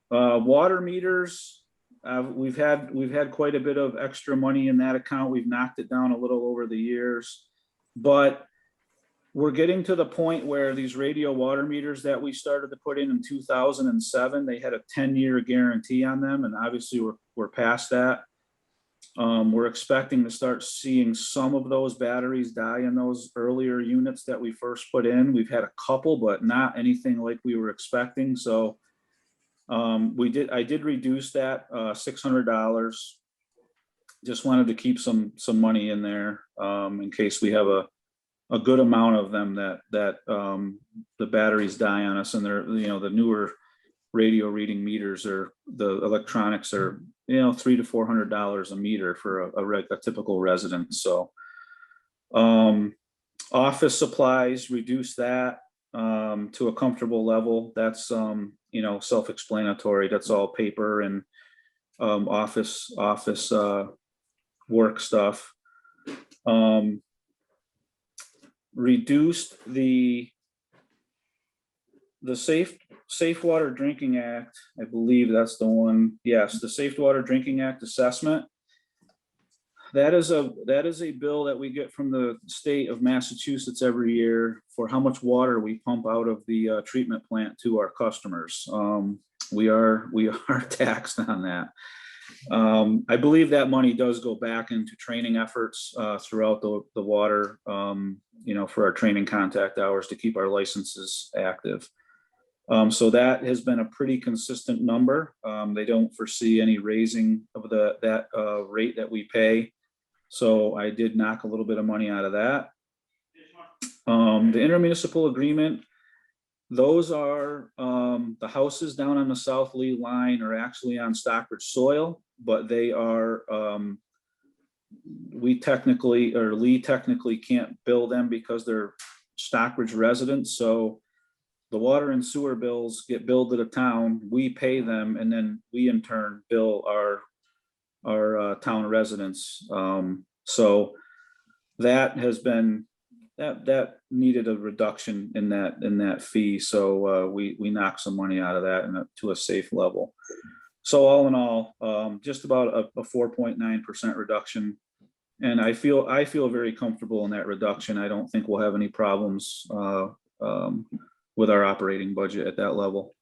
water meters, we've had quite a bit of extra money in that account. We've knocked it down a little over the years, but we're getting to the point where these radio water meters that we started to put in 2007, they had a 10-year guarantee on them, and obviously we're past that. We're expecting to start seeing some of those batteries die in those earlier units that we first put in. We've had a couple, but not anything like we were expecting. So I did reduce that $600. Just wanted to keep some money in there in case we have a good amount of them that the batteries die on us, and they're, the newer radio reading meters, or the electronics are, $300 to $400 a meter for a typical resident. So office supplies, reduce that to a comfortable level. That's self-explanatory. That's all paper and office work stuff. Reduced the Safe Water Drinking Act, I believe that's the one. Yes, the Safe Water Drinking Act assessment. That is a bill that we get from the state of Massachusetts every year for how much water we pump out of the treatment plant to our customers. We are taxed on that. I believe that money does go back into training efforts throughout the water, for our training contact hours to keep our licenses active. So that has been a pretty consistent number. They don't foresee any raising of that rate that we pay. So I did knock a little bit of money out of that. The intermunicipal agreement, those are the houses down on the South Lee line are actually on Stockbridge soil, but they are, Lee technically can't bill them because they're Stockbridge residents. So the water and sewer bills get billed to the town, we pay them, and then we in turn bill our town residents. So that has been, that needed a reduction in that fee. So we knocked some money out of that to a safe level. So all in all, just about a 4.9% reduction. And I feel very comfortable in that reduction. I don't think we'll have any problems with our operating budget at that level.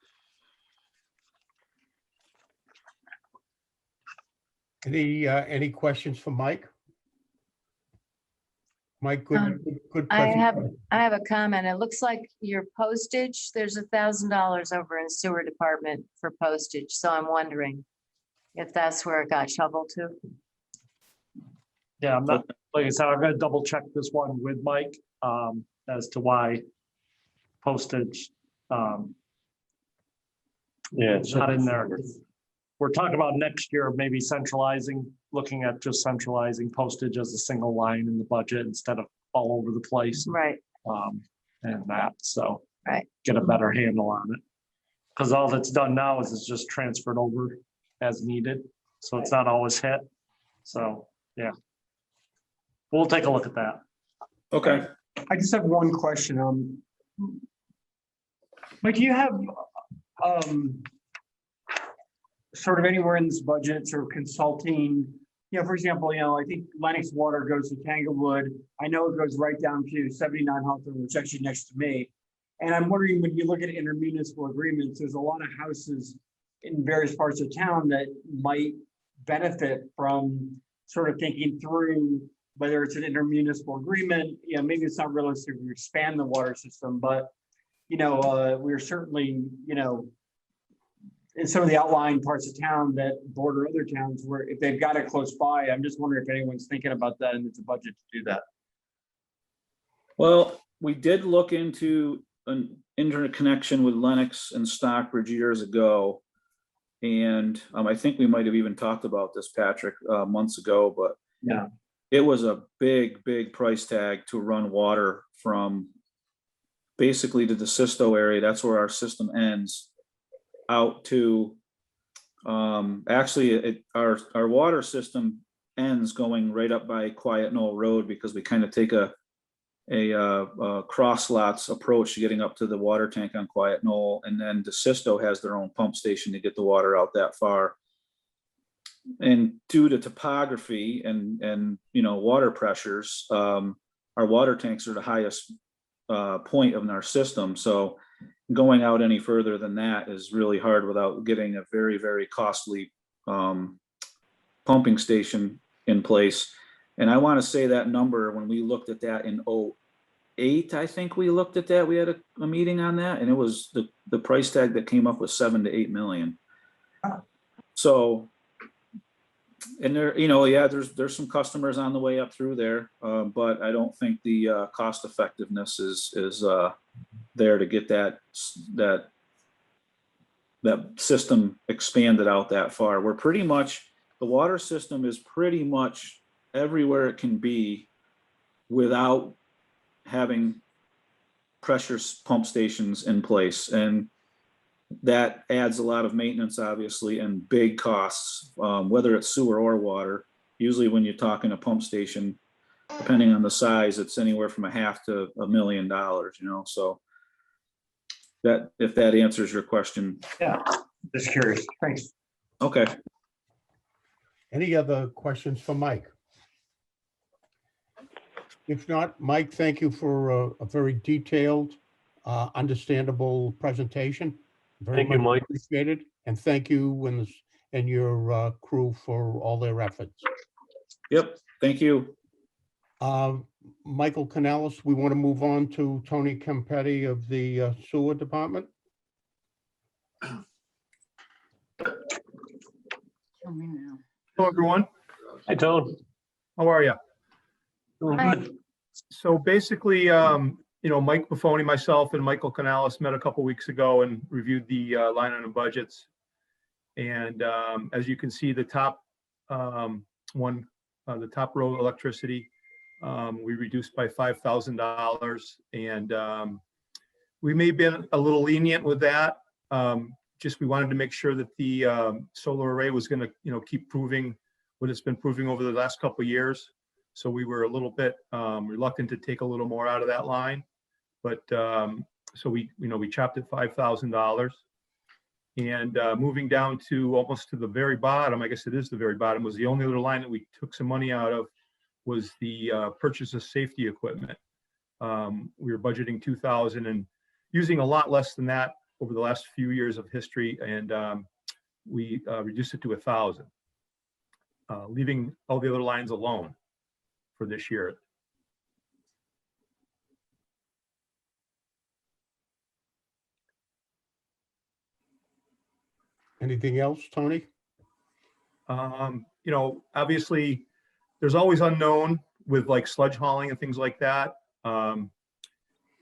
Any questions for Mike? Mike, good I presentation. have a comment. It looks like your postage, there's $1,000 over in sewer department for postage. So I'm wondering if that's where it got shoveled to. Yeah, I'm not, like I said, I'm gonna double check this one with Mike as to why postage. It's not in there. We're talking about next year, maybe looking at just centralizing postage as a single line in the budget instead of all over the place. Right. And that, so. Right. Get a better handle on it. Because all that's done now is it's just transferred over as needed. So it's not always hit. So, yeah, We'll take a look at that. Okay. I just have one question. Mike, do you have sort of anywhere in this budget or consulting? You know, for example, I think Lennox Water goes to Tanglewood. I know it goes right down to 79 Hawthorne, which is actually next to me. And I'm wondering, when you look at intermunicipal agreements, there's a lot of houses in various parts of town that might benefit from sort of thinking through whether it's an intermunicipal agreement. Maybe it's not realistic to expand the water system, but we're certainly, in some of the outlying parts of town that border other towns where if they've got it close by, I'm just wondering if anyone's thinking about that and it's a budget to do that. Well, we did look into an internet connection with Lennox and Stockbridge years ago. And I think we might have even talked about this, Patrick, months ago, but yeah, it was a big, big price tag to run water from basically the DeSisto area. That's where our system ends, out to actually our water system ends going right up by Quiet Knoll Road, because we kind of take a cross lots approach to getting up to the water tank on Quiet Knoll, and then DeSisto has their own pump station to get the water out that far. And due to topography and water pressures, our water tanks are the highest point of our system. So going out any further than that is really hard without getting a very, very costly pumping station in place. And I want to say that number, when we looked at that in 2008, I think we looked at that. We had a meeting on that, and it was the price tag that came up was $7 to $8 million. So, and there, there's some customers on the way up through there, but I don't think the cost effectiveness is there to get that system expanded out that far. We're pretty much, the water system is pretty much everywhere it can be without having pressure pump stations in place. And that adds a lot of maintenance, obviously, and big costs, whether it's sewer or water. Usually when you're talking a pump station, depending on the size, it's anywhere from $500,000 to $1 million, so that, if that answers your question. Yeah, just curious. Thanks. Okay. Any other questions for Mike? If not, Mike, thank you for a very detailed, understandable presentation. Very Thank you, much Mike. appreciated. And thank you and your crew for all their efforts. Yep, thank you. Michael Canales, we want to move on to Tony Campetti of the Sewer Department. Hello, everyone. Hi, Tone. How are you? Doing good. So basically, Mike Buffoni, myself, and Michael Canales met a couple weeks ago and reviewed the line item budgets. And as you can see, the top the top row, electricity, we reduced by $5,000, and we may have been a little lenient with that. Just we wanted to make sure that the solar array was going to keep proving what it's been proving over the last couple of years. So we were a little bit reluctant to take a little more out of that line, but so we chopped it $5,000. And moving down to almost to the very bottom, I guess it is the very bottom, was the only other line that we took some money out of, was the purchase of safety equipment. We were budgeting $2,000 and using a lot less than that over the last few years of history, and we reduced it to $1,000, leaving all the other lines alone for this year. Anything else, Tony? Obviously, there's always unknown with like sludge hauling and things like that.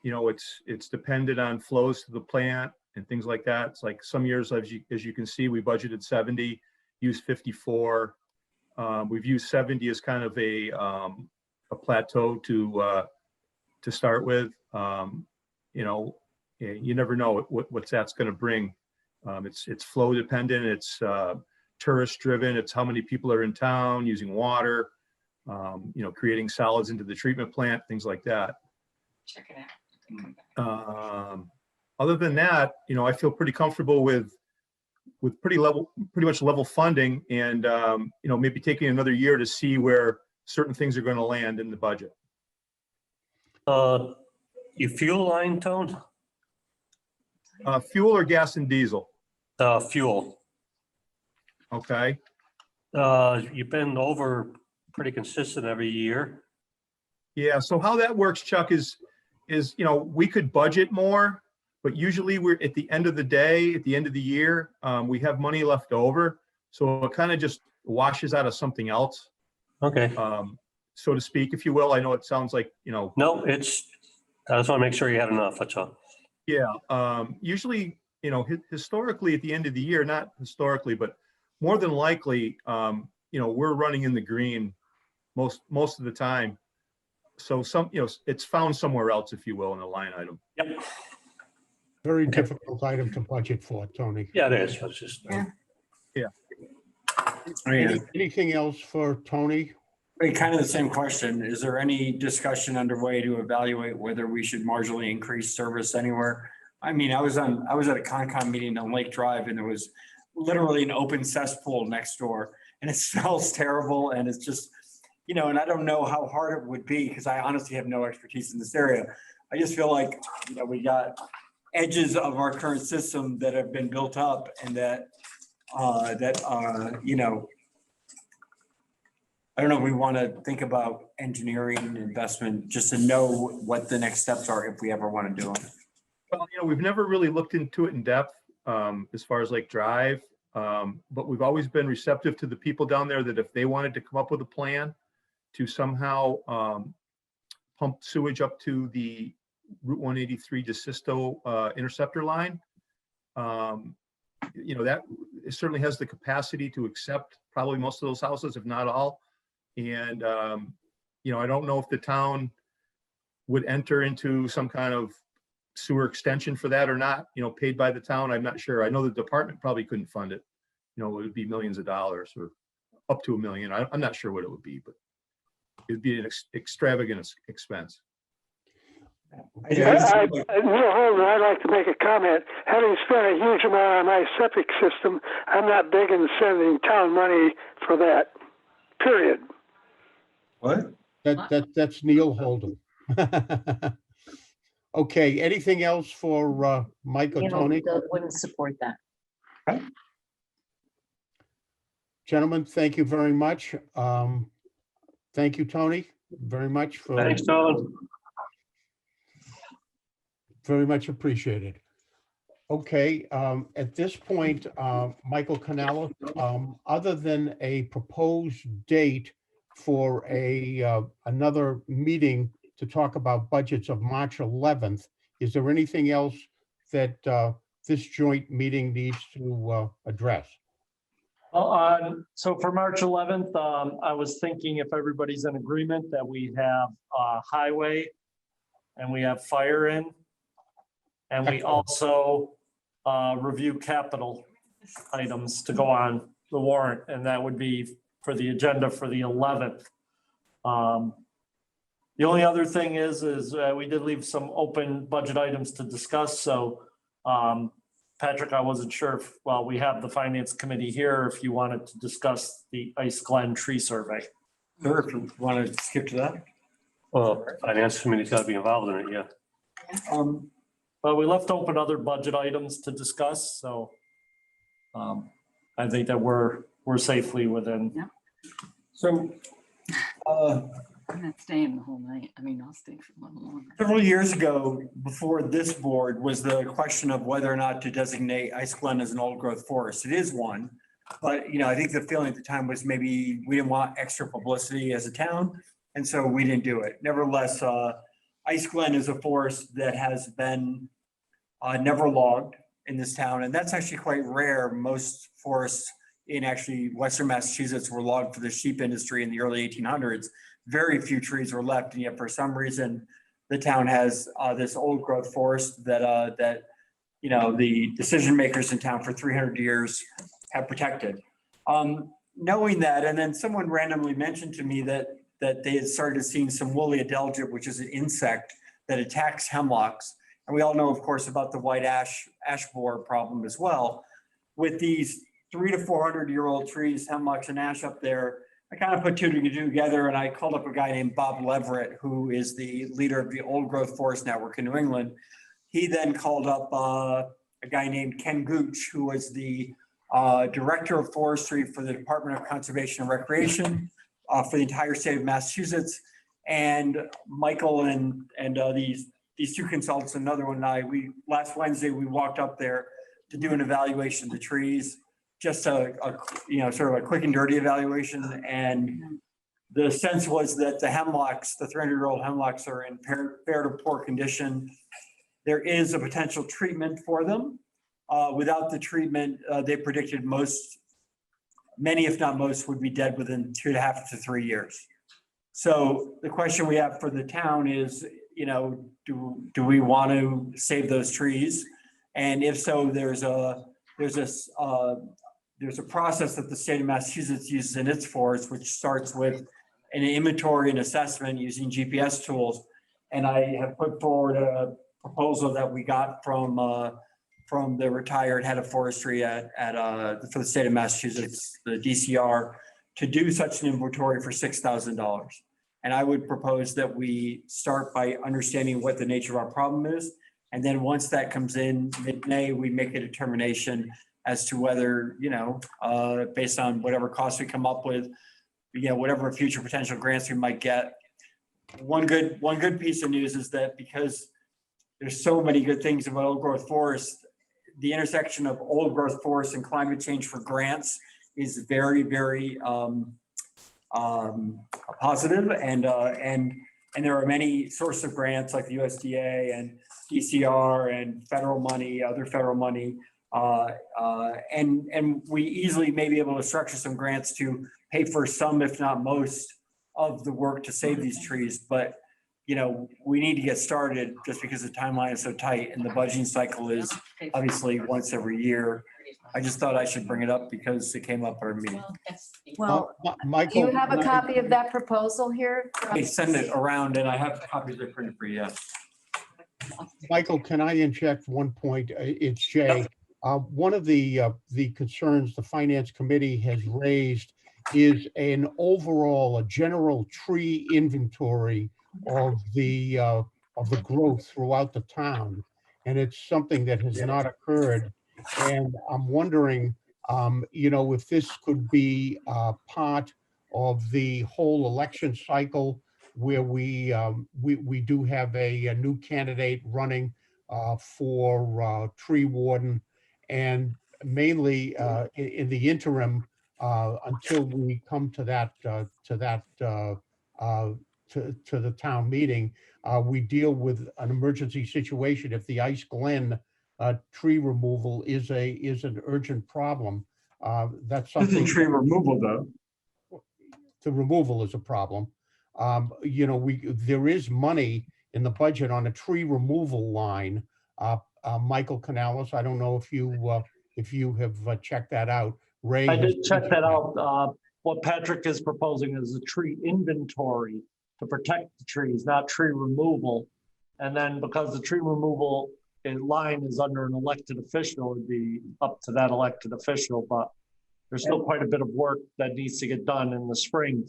It's dependent on flows to the plant and things like that. It's like some years, as you can see, we budgeted 70, used 54. We've used 70 as kind of a plateau to start with. You never know what that's going to bring. It's flow dependent. It's tourist driven. It's how many people are in town using water. creating solids into the treatment plant, things like that. Check it out. Other than that, I feel pretty comfortable with pretty much level funding and, maybe taking another year to see where certain things are going to land in the budget. Your fuel line, Tone? Fuel or gas and diesel? Fuel. Okay. You've been over pretty consistent every year. Yeah. So how that works, Chuck, is, we could budget more, but usually we're at the end of the day, at the end of the year, we have money left over. So it kind of just washes out of something else. Okay. So to speak, if you will. I know it sounds like, No, I just want to make sure you had enough, that's all. Yeah. Usually, historically at the end of the year, not historically, but more than likely, we're running in the green most of the time. So it's found somewhere else, if you will, in a line item. Yep. Very difficult item to budget for, Tony. Yeah, it is. It's just, Yeah. Anything else for Tony? Kind of the same question. Is there any discussion underway to evaluate whether we should marginally increase service anywhere? I mean, I was at a Concom meeting on Lake Drive and there was literally an open cesspool next door and it smells terrible. And it's just, and I don't know how hard it would be because I honestly have no expertise in this area. I just feel like, we got edges of our current system that have been built up and that I don't know if we want to think about engineering and investment just to know what the next steps are if we ever want to do them. Well, we've never really looked into it in depth as far as Lake Drive, but we've always been receptive to the people down there that if they wanted to come up with a plan to somehow pump sewage up to the Route 183 DeSisto interceptor line, that it certainly has the capacity to accept probably most of those houses, if not all. And, I don't know if the town would enter into some kind of sewer extension for that or not, paid by the town. I'm not sure. I know the department probably couldn't fund it. It would be millions of dollars or up to $1 million. I'm not sure what it would be, but it'd be an extravagant expense. Neil Holden, I'd like to make a comment. Having spent a huge amount on my septic system, I'm not big in sending town money for that, period. What? That's Neil Holden. Okay, anything else for Mike or Tony? Wouldn't support that. Okay. Gentlemen, thank you very much. Thank you, Tony, very much for. Thanks, Tone. Very much appreciated. Okay, at this point, Michael Canella, other than a proposed date for another meeting to talk about budgets of March 11th, is there anything else that this joint meeting needs to address? Well, so for March 11th, I was thinking if everybody's in agreement that we have highway and we have fire in, and we also review capital items to go on the warrant, and that would be for the agenda for the 11th. The only other thing is we did leave some open budget items to discuss. So Patrick, I wasn't sure if, well, we have the finance committee here, if you wanted to discuss the Ice Glen tree survey. Sure, if you want to skip to that. Well, finance committee's got to be involved in it, yeah. But we left open other budget items to discuss, so I think that we're safely within. Yeah. So, I'm not staying the whole night. I mean, I'll stay for a little longer. several years ago, before this board, was the question of whether or not to designate Ice Glen as an old growth forest. It is one, but I think the feeling at the time was maybe we didn't want extra publicity as a town, and so we didn't do it. Nevertheless, Ice Glen is a forest that has been never logged in this town, and that's actually quite rare. Most forests in actually Western Massachusetts were logged for the sheep industry in the early 1800s. Very few trees were left, and yet for some reason, the town has this old growth forest that the decision makers in town for 300 years have protected. Knowing that, and then someone randomly mentioned to me that that they had started seeing some woolly adelgid, which is an insect that attacks hemlocks. And we all know, of course, about the white ash borer problem as well. With these 300 to 400-year-old trees, hemlocks and ash up there, I kind of put two together, and I called up a guy named Bob Leverett, who is the leader of the Old Growth Forest Network in New England. He then called up a guy named Ken Gooch, who was the Director of Forestry for the Department of Conservation and Recreation for the entire state of Massachusetts. And Michael and these two consultants, another one and I, last Wednesday, we walked up there to do an evaluation of the trees, just a sort of a quick and dirty evaluation. And the sense was that the hemlocks, the 300-year-old hemlocks, are in fair to poor condition. There is a potential treatment for them. Without the treatment, they predicted many, if not most, would be dead within 2.5 to 3 years. So the question we have for the town is, do we want to save those trees? And if so, there's a process that the state of Massachusetts uses in its forest, which starts with an inventory and assessment using GPS tools. And I have put forward a proposal that we got from the retired head of forestry for the state of Massachusetts, the DCR, to do such an inventory for $6,000. And I would propose that we start by understanding what the nature of our problem is. And then once that comes in mid-May, we make a determination as to whether, based on whatever costs we come up with, whatever future potential grants we might get. One good piece of news is that because there's so many good things about old growth forest, the intersection of old growth forest and climate change for grants is very, very positive. And there are many sources of grants like the USDA and DCR and federal money, other federal money. And we easily may be able to structure some grants to pay for some, if not most, of the work to save these trees. But, we need to get started just because the timeline is so tight and the budgeting cycle is obviously once every year. I just thought I should bring it up because it came up at our meeting. Well, do Michael, you have a can I- copy of that proposal here? I send it around and I have copies of printed for you. Yeah. Michael, can I inject one point? It's Jay. One of the concerns the Finance Committee has raised is a general tree inventory of the growth throughout the town. And it's something that has not occurred. And I'm wondering, if this could be part of the whole election cycle where we do have a new candidate running for tree warden, and mainly in the interim until we come to the town meeting, we deal with an emergency situation. If the Ice Glen tree removal is an urgent problem, that's something. Tree removal, though. The removal is a problem. There is money in the budget on a tree removal line. Michael Canales, I don't know if you have checked that out. Ray, I did check that out. What Patrick is proposing is a tree inventory to protect the trees, not tree removal. And then because the tree removal line is under an elected official, it'd be up to that elected official, but there's still quite a bit of work that needs to get done in the spring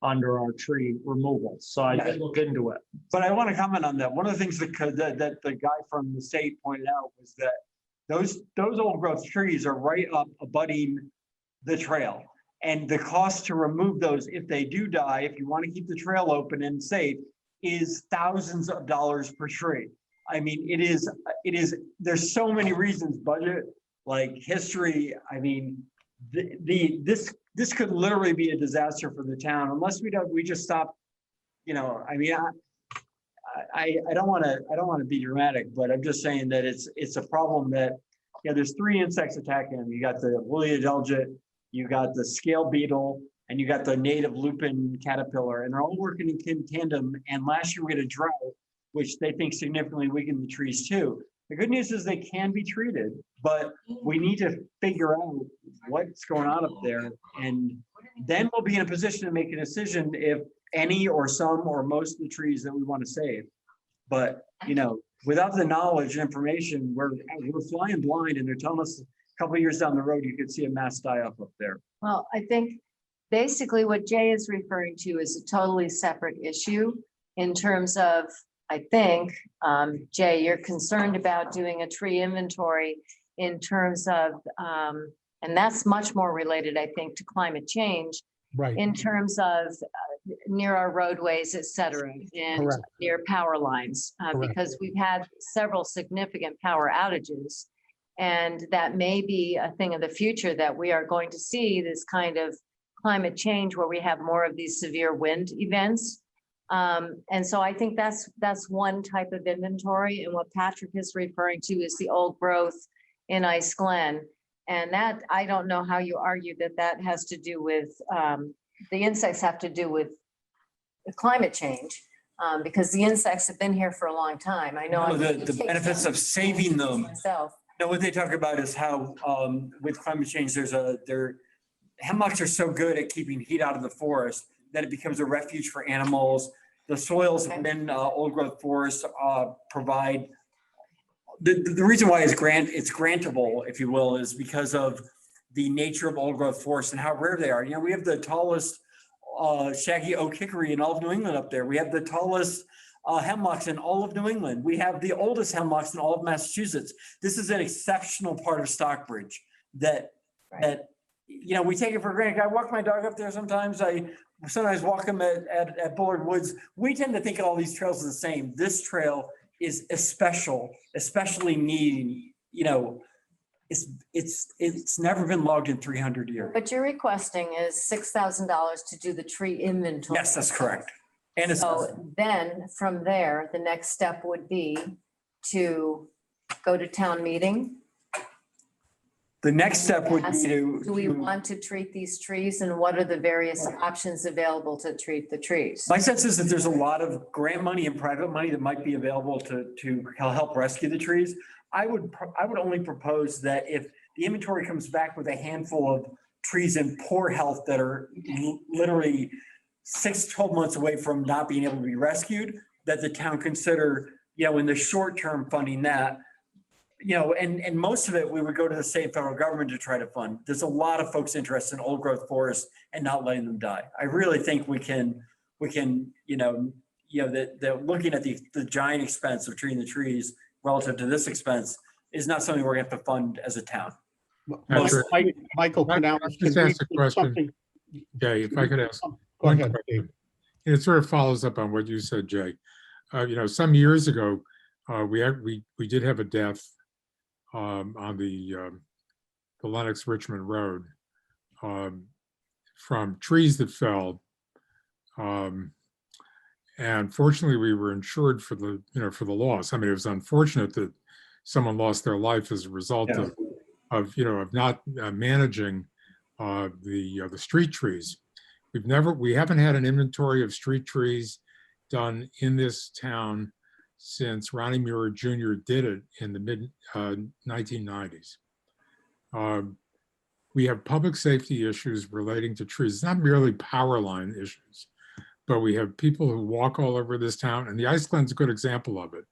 under our tree removal. So I did look into it. But I want to comment on that. One of the things that the guy from the state pointed out was that those old growth trees are right up abutting the trail. And the cost to remove those, if they do die, if you want to keep the trail open and safe, is thousands of dollars per tree. I mean, it is, there's so many reasons, budget, like history. I mean, this could literally be a disaster for the town unless we just stop, I mean, I don't want to be dramatic, but I'm just saying that it's a problem that, there's 3 insects attacking them. You got the woolly adelgid, you got the scale beetle, and you got the native lupin caterpillar, and they're all working in tandem. And last year we had a drought, which they think significantly weakened the trees too. The good news is they can be treated, but we need to figure out what's going on up there. And then we'll be in a position to make a decision if any or some or most of the trees that we want to save. But, you know, without the knowledge and information, we're flying blind, and they're telling us a couple of years down the road, you could see a mass die-off up there. Well, I think basically what Jay is referring to is a totally separate issue in terms of, I think, Jay, you're concerned about doing a tree inventory in terms of, and that's much more related, I think, to climate change Right. in terms of near our roadways, et cetera, and Correct. near power lines, Correct. because we've had several significant power outages. And that may be a thing of the future, that we are going to see this kind of climate change where we have more of these severe wind events. And so I think that's one type of inventory. And what Patrick is referring to is the old growth in Ice Glen. And that, I don't know how you argue that that has to do with, the insects have to do with the climate change, because the insects have been here for a long time. I know. No, the benefits of saving them. Myself. No, what they talk about is how, with climate change, hemlocks are so good at keeping heat out of the forest that it becomes a refuge for animals. The soils within old growth forests provide, the reason why it's grantable, if you will, is because of the nature of old growth forests and how rare they are. You know, we have the tallest shaggy oak hickory in all of New England up there. We have the tallest hemlocks in all of New England. We have the oldest hemlocks in all of Massachusetts. This is an exceptional part of Stockbridge that you know, we take it for granted. I walk my dog up there sometimes. I sometimes walk him at Bullard Woods. We tend to think of all these trails are the same. This trail is especially needing, you know, it's never been logged in 300 years. But you're requesting is $6,000 to do the tree inventory. Yes, that's correct. And it's, So then from there, the next step would be to go to town meeting. the next step would be to. Do we want to treat these trees, and what are the various options available to treat the trees? My sense is that there's a lot of grant money and private money that might be available to help rescue the trees. I would only propose that if the inventory comes back with a handful of trees in poor health that are literally 12 months away from not being able to be rescued, that the town consider, in the short term funding that, and most of it, we would go to the state and federal government to try to fund. There's a lot of folks interested in old growth forests and not letting them die. I really think we can, that looking at the giant expense of treating the trees relative to this expense is not something we're going to have to fund as a town. Patrick, Michael, can I just ask a question? Jay, if I could ask. Go ahead, Dave. It sort of follows up on what you said, Jay. Some years ago, we did have a death on the Lenox Richmond Road from trees that fell. And fortunately, we were insured for the loss. I mean, it was unfortunate that someone lost their life as a result of not managing the street trees. We haven't had an inventory of street trees done in this town since Ronnie Muir Jr. did it in the mid 1990s. We have public safety issues relating to trees. It's not merely power line issues, but we have people who walk all over this town, and the Ice Glen's a good example of it.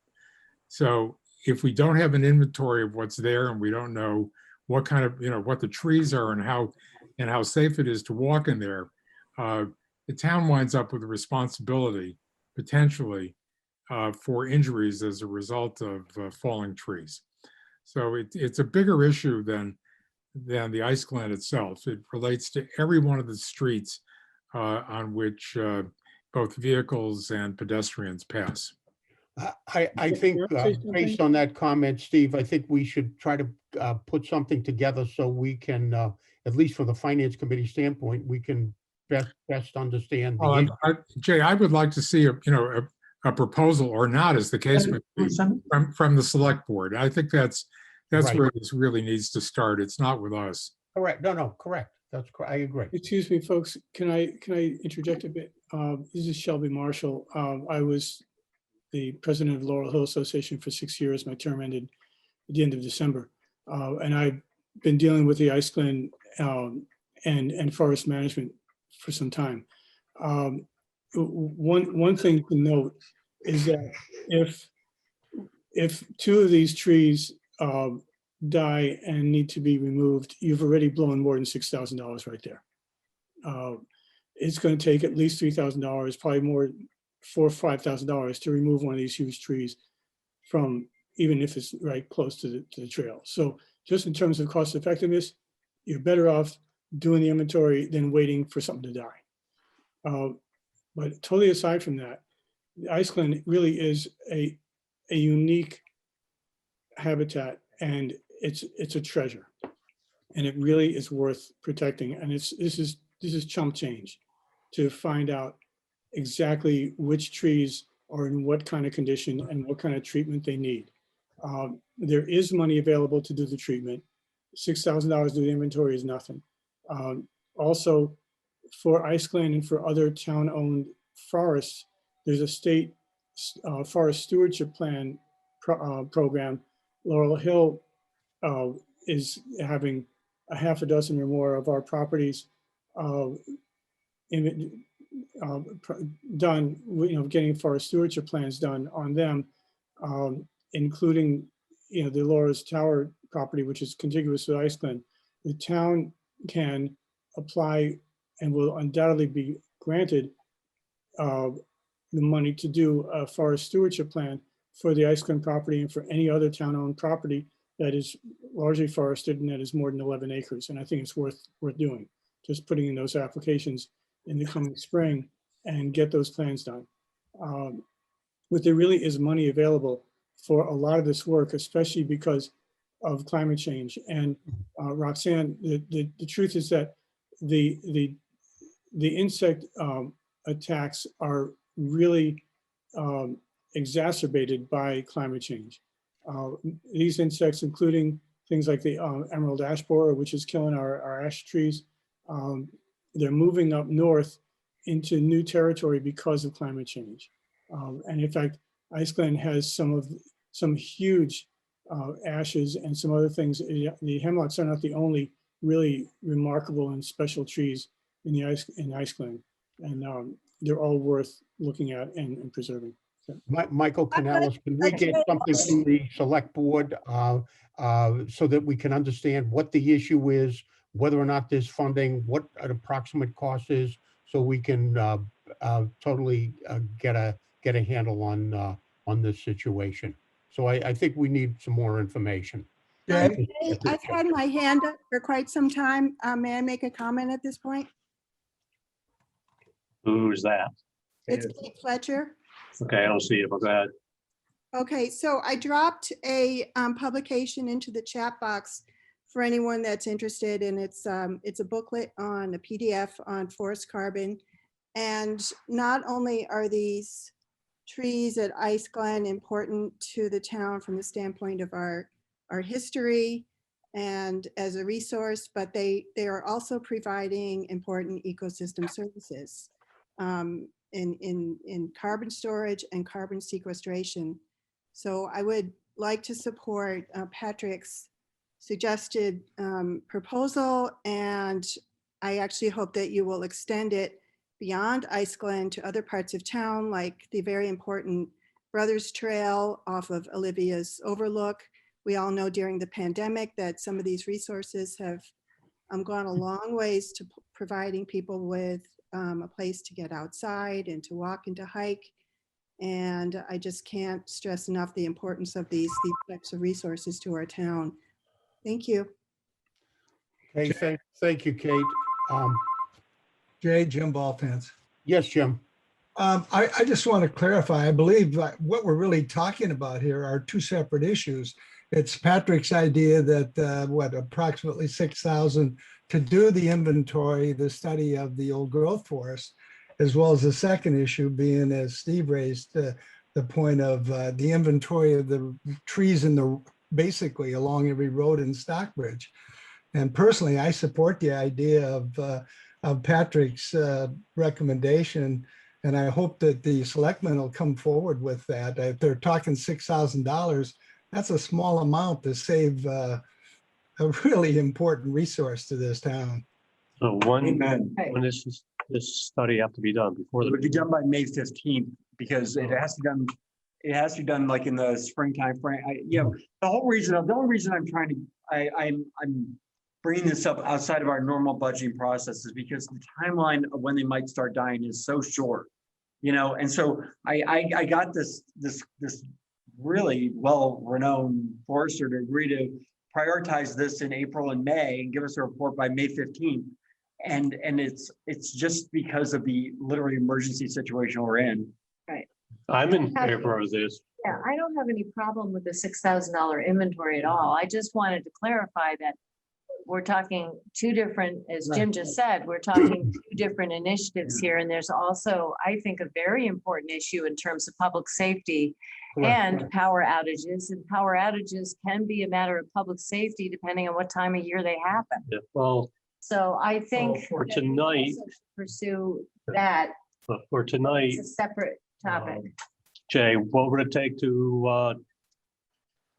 So if we don't have an inventory of what's there, and we don't know what kind of, what the trees are and how safe it is to walk in there, the town winds up with a responsibility potentially for injuries as a result of falling trees. So it's a bigger issue than the Ice Glen itself. It relates to every one of the streets on which both vehicles and pedestrians pass. I think based on that comment, Steve, I think we should try to put something together so we can, at least from the Finance Committee standpoint, we can best understand. Jay, I would like to see a proposal, or not, as the case may be, from the select board. I think that's right. Where this really needs to start. It's not with us. Correct. No, correct. That's correct. I agree. Excuse me, folks. Can I interject a bit? This is Shelby Marshall. I was the president of Laurel Hill Association for 6 years. My term ended at the end of December. And I've been dealing with the Ice Glen and forest management for some time. One thing to note is that if two of these trees die and need to be removed, you've already blown more than $6,000 right there. It's going to take at least $3,000, probably more, $4,000 or $5,000 to remove one of these huge trees from, even if it's right close to the trail. So just in terms of cost effectiveness, you're better off doing the inventory than waiting for something to die. But totally aside from that, the ice glen really is a unique habitat, and it's a treasure, and it really is worth protecting. And this is chump change to find out exactly which trees are in what kind of condition and what kind of treatment they need. There is money available to do the treatment. $6,000 to do the inventory is nothing. Also, for ice glen and for other town-owned forests, there's a state forest stewardship plan program. Laurel Hill is having a half a dozen or more of our properties done, getting forest stewardship plans done on them, including, the Laura's Tower property, which is contiguous with ice glen. The town can apply and will undoubtedly be granted the money to do a forest stewardship plan for the ice glen property and for any other town-owned property that is largely forested and that is more than 11 acres. And I think it's worth doing, just putting in those applications in the coming spring and get those plans done. But there really is money available for a lot of this work, especially because of climate change. And Roxanne, the truth is that the insect attacks are really exacerbated by climate change. These insects, including things like the emerald ash borer, which is killing our ash trees, they're moving up north into new territory because of climate change. And in fact, ice glen has some huge ashes and some other things. The hemlocks are not the only really remarkable and special trees in ice glen, and they're all worth looking at and preserving. So. Michael Canales, can we get something from the select board so that we can understand what the issue is, whether or not there's funding, what an approximate cost is, so we can totally get a handle on this situation. So I think we need some more information. I've had my hand up for quite some time. May I make a comment at this point? Who's that? It's Kate Fletcher. Okay, I don't see it, but go ahead. Okay, so I dropped a publication into the chat box for anyone that's interested, and it's a booklet on a PDF on forest carbon. And not only are these trees at Ice Glen important to the town from the standpoint of our history and as a resource, but they are also providing important ecosystem services in carbon storage and carbon sequestration. So I would like to support Patrick's suggested proposal, and I actually hope that you will extend it beyond Ice Glen to other parts of town, like the very important Brothers Trail off of Olivia's Overlook. We all know during the pandemic that some of these resources have gone a long ways to providing people with a place to get outside and to walk and to hike. And I just can't stress enough the importance of these types of resources to our town. Thank you. Okay, thank you, Kate. Jay, Jim Ballpants. Yes, Jim. I just want to clarify, I believe what we're really talking about here are two separate issues. It's Patrick's idea that approximately 6,000 to do the inventory, the study of the old growth forest, as well as the second issue being, as Steve raised, the point of the inventory of the trees basically along every road in Stockbridge. And personally, I support the idea of Patrick's recommendation, and I hope that the selectmen will come forward with that. If they're talking $6,000, that's a small amount to save a really important resource to this town. So when this is, this study have to be done before It would be the, done by May 15th because it has to be done, like in the springtime frame. The only reason I'm trying to, I'm bringing this up outside of our normal budgeting process is because the timeline of when they might start dying is so short. And so I got this really well-renowned forester to agree to prioritize this in April and May and give us a report by May 15th. And it's just because of the literally emergency situation we're in. Right. I'm in favor of this. Yeah, I don't have any problem with the $6,000 inventory at all. I just wanted to clarify that we're talking two different, as Jim just said, we're talking two different initiatives here. And there's also, I think, a very important issue in terms of public safety and power outages. And power outages can be a matter of public safety depending on what time of year they happen. Yeah, well, So I think for that we tonight, also should pursue that. but for tonight, It's a separate topic. Jay, what would it take to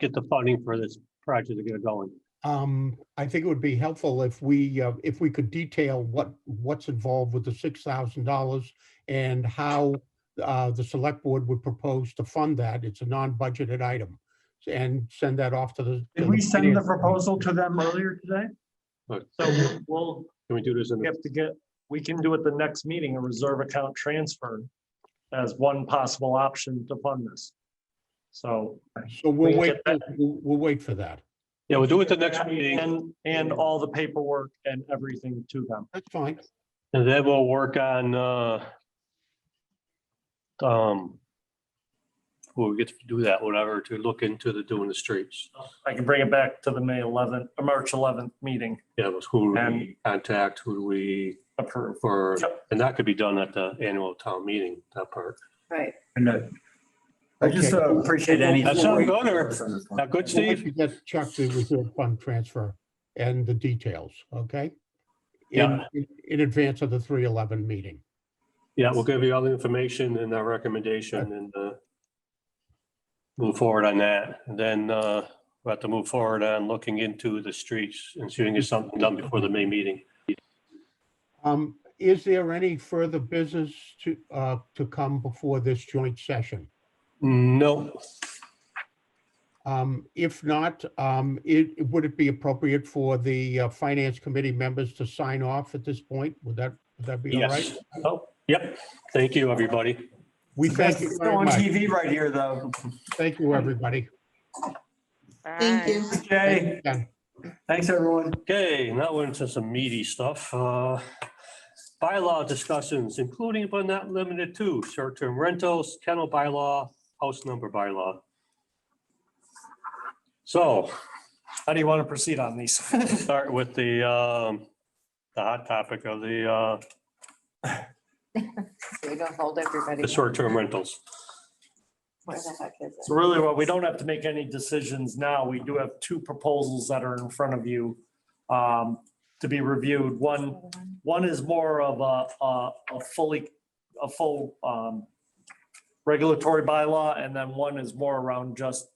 get the funding for this project to get it going? I think it would be helpful if we could detail what's involved with the $6,000 and how the select board would propose to fund that. It's a non-budgeted item, and send that off to the. Did we send the proposal to them earlier today? So we'll, Can we do this in? we have to get, we can do at the next meeting, a reserve account transfer as one possible option to fund this. So. So we we'll can get that. we'll wait for that. Yeah, we'll do it the next meeting, And all the paperwork and everything to them. That's fine. and then we'll work on we'll get to do that, whatever, to look into doing the streets. I can bring it back to the May 11th, or March 11th meeting. Yeah, it was who do And- we contact, who do we Approve. for, Yep. and that could be done at the annual town meeting, that part. Right. And I just Okay. appreciate any. That sounds good, or, not good, We'll Steve? let you get Chuck the reserve fund transfer and the details, okay? Yeah. In advance of the 3/11 meeting. Yeah, we'll give you all the information and our recommendation and move forward on that. And then we'll have to move forward on looking into the streets and see if we can get something done before the May meeting. Is there any further business to come before this joint session? No, If not, would it be appropriate for the finance committee members to sign off at this point? Would that be all right? yes. Oh, yep. Thank you, everybody. We thank you Still very on much. TV right here, though. Thank you, everybody. Thank you. Jay, Yeah. thanks, everyone. Okay, now we're into some meaty stuff. Bylaw discussions, including but not limited to short-term rentals, kennel bylaw, house number bylaw. So How do you want to proceed on these? start with the hot topic of the We don't hold everybody. short-term rentals. Where the heck is So really, well, we don't have to make any decisions now. We do have two proposals that are in front of you to be reviewed. One is more of a full regulatory bylaw, and then one is more around just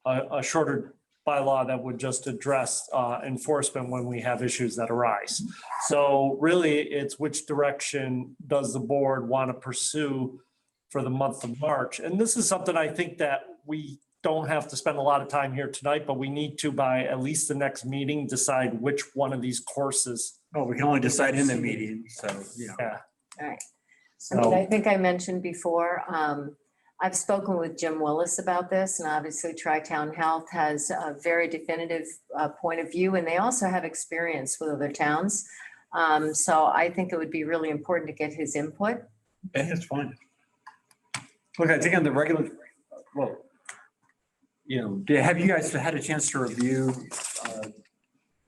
a shorter bylaw that would just address enforcement when we have issues that arise. So really, it's which direction does the board want to pursue for the month of March? And this is something I think that we don't have to spend a lot of time here tonight, but we need to, by at least the next meeting, decide which one of these courses. Oh, we can only decide in the meeting, so, yeah. Yeah. All right. I mean, I think I mentioned before, I've spoken with Jim Willis about this, and obviously Tri-Town Health has a very definitive point of view, and they also have experience with other towns. So I think it would be really important to get his input. It's fine. Look, I think on the regular, well, have you guys had a chance to review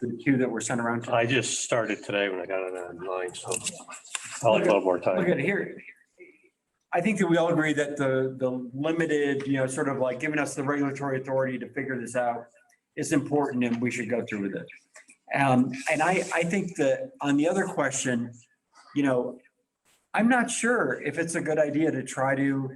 the two that were sent around? I just started today when I got it online, so I'll have a little more Look time. at here. I think that we all agree that the limited, sort of like giving us the regulatory authority to figure this out is important, and we should go through with it. And I think that on the other question, I'm not sure if it's a good idea to try to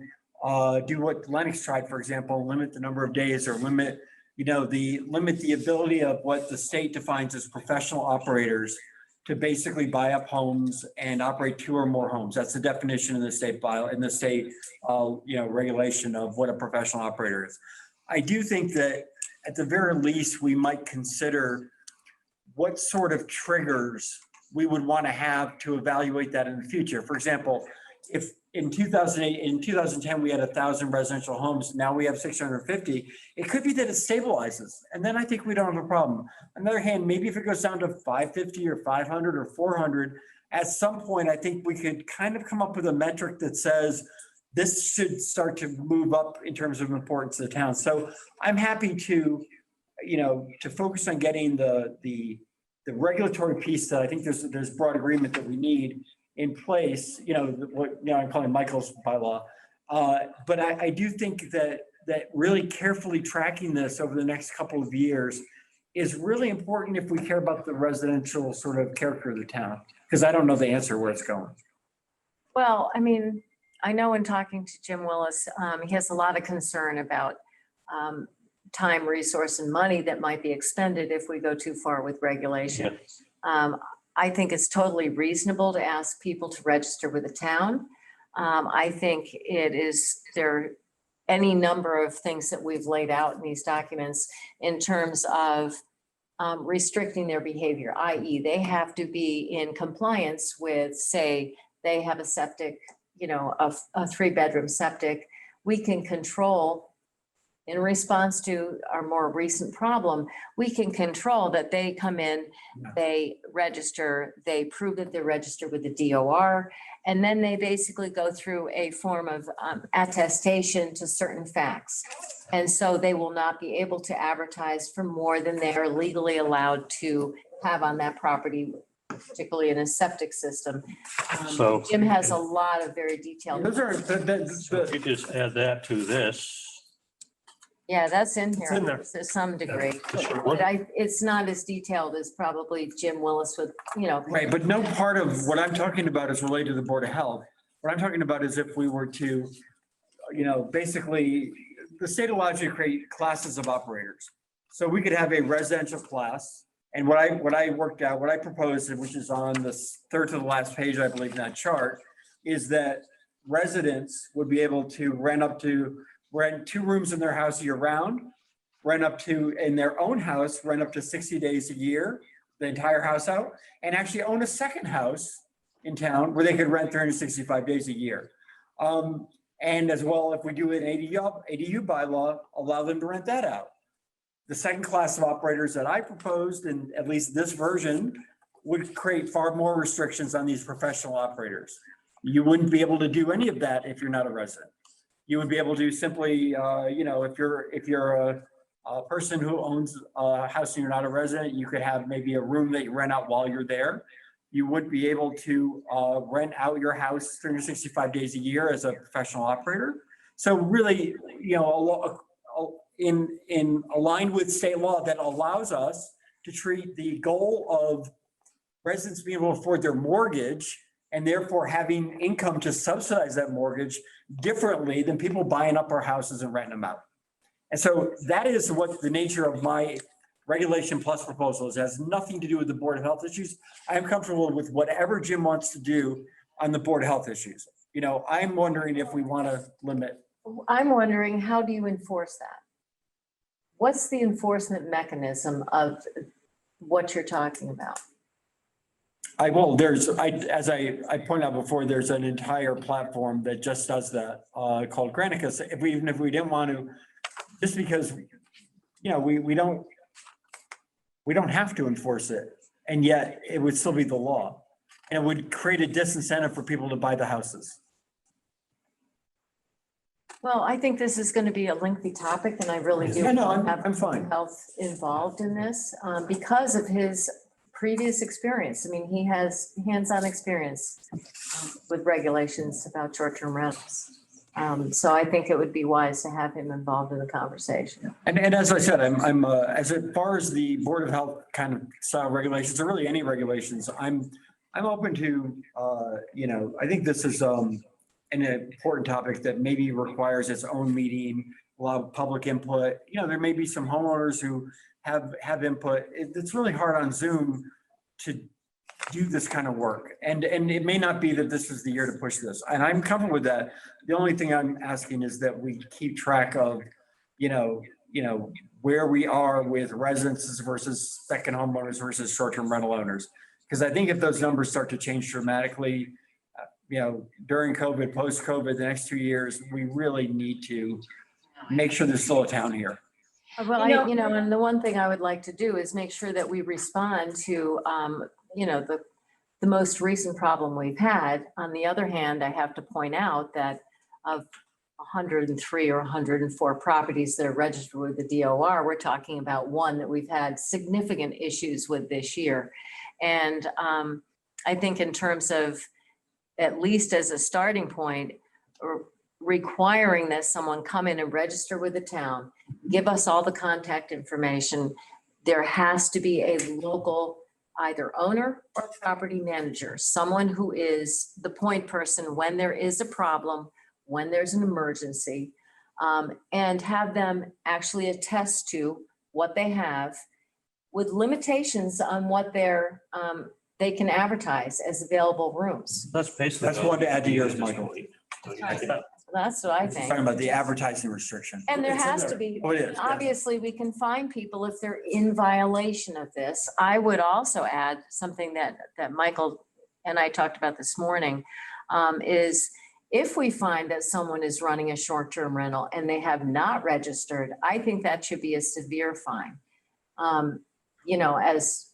do what Lennox tried, for example, limit the number of days or limit the ability of what the state defines as professional operators to basically buy up homes and operate 2 or more homes. That's the definition in the state regulation of what a professional operator is. I do think that at the very least, we might consider what sort of triggers we would want to have to evaluate that in the future. For example, if in 2008, in 2010, we had 1,000 residential homes, now we have 650, it could be that it stabilizes. And then I think we don't have a problem. On the other hand, maybe if it goes down to 550 or 500 or 400, at some point, I think we could kind of come up with a metric that says this should start to move up in terms of importance to the town. So I'm happy to, to focus on getting the regulatory piece that I think there's broad agreement that we need in place, I'm calling Michael's bylaw. But I do think that really carefully tracking this over the next couple of years is really important if we care about the residential sort of character of the town, because I don't know the answer where it's going. Well, I mean, I know in talking to Jim Willis, he has a lot of concern about time, resource, and money that might be expended if we go too far with regulation. I think it's totally reasonable to ask people to register with the town. I think there are any number of things that we've laid out in these documents in terms of restricting their behavior, i.e. they have to be in compliance with, say, they have a septic, a 3-bedroom septic. We can control, in response to our more recent problem, we can control that they come in, they register, they prove that they're registered with the DOR, and then they basically go through a form of attestation to certain facts. And so they will not be able to advertise for more than they are legally allowed to have on that property, particularly in a septic system. So Jim has a lot of very detailed. So if you just add that to this. Yeah, that's in here It's in there. to some degree, Sure. but it's not as detailed as probably Jim Willis would, Right, but no part of what I'm talking about is related to the Board of Health. What I'm talking about is if we were to, basically, the state allows you to create classes of operators. So we could have a residential class, and what I worked out, what I proposed, which is on the 3rd to the last page, I believe, in that chart, is that residents would be able to rent 2 rooms in their house year round, in their own house, rent up to 60 days a year, the entire house out, and actually own a second house in town where they could rent 365 days a year. And as well, if we do an ADU bylaw, allow them to rent that out. The second class of operators that I proposed, in at least this version, would create far more restrictions on these professional operators. You wouldn't be able to do any of that if you're not a resident. You would be able to simply, if you're a person who owns a house and you're not a resident, you could have maybe a room that you rent out while you're there. You would be able to rent out your house 365 days a year as a professional operator. So really, in aligned with state law that allows us to treat the goal of residents being able to afford their mortgage and therefore having income to subsidize that mortgage differently than people buying up our houses and renting them out. And so that is what the nature of my regulation plus proposal is. It has nothing to do with the Board of Health issues. I am comfortable with whatever Jim wants to do on the Board of Health issues. I'm wondering if we want to limit. I'm wondering, how do you enforce that? What's the enforcement mechanism of what you're talking about? As I pointed out before, there's an entire platform that just does that called Granicus. Even if we didn't want to, just because, we don't have to enforce it, and yet it would still be the law. And it would create a disincentive for people to buy the houses. Well, I think this is going to be a lengthy topic, and I really do. Yeah, no, have I'm fine. Health involved in this because of his previous experience. I mean, he has hands-on experience with regulations about short-term rentals. So I think it would be wise to have him involved in the conversation. And as I said, I'm as far as the Board of Health kind of style regulations, or really any regulations, I'm open to, I think this is an important topic that maybe requires its own meeting, a lot of public input. There may be some homeowners who have input. It's really hard on Zoom to do this kind of work. And it may not be that this is the year to push this, and I'm comfortable with that. The only thing I'm asking is that we keep track of, where we are with residences versus second homeowners versus short-term rental owners. Because I think if those numbers start to change dramatically, during COVID, post-COVID, the next 2 years, we really need to make sure there's still a town here. Well, and the one thing I would like to do is make sure that we respond to, the most recent problem we've had. On the other hand, I have to point out that of 103 or 104 properties that are registered with the DOR, we're talking about one that we've had significant issues with this year. And I think in terms of, at least as a starting point, requiring that someone come in and register with the town, give us all the contact information. There has to be a local either owner or property manager, someone who is the point person when there is a problem, when there's an emergency, and have them actually attest to what they have with limitations on what they can advertise as available rooms. That's basically. That's one to add to yours, Michael. That's what I Talking think. about the advertising restriction. And there It's in has there. to be, Oh, it is, yeah. obviously, we can fine people if they're in violation of this. I would also add something that Michael and I talked about this morning, is if we find that someone is running a short-term rental and they have not registered, I think that should be a severe fine. As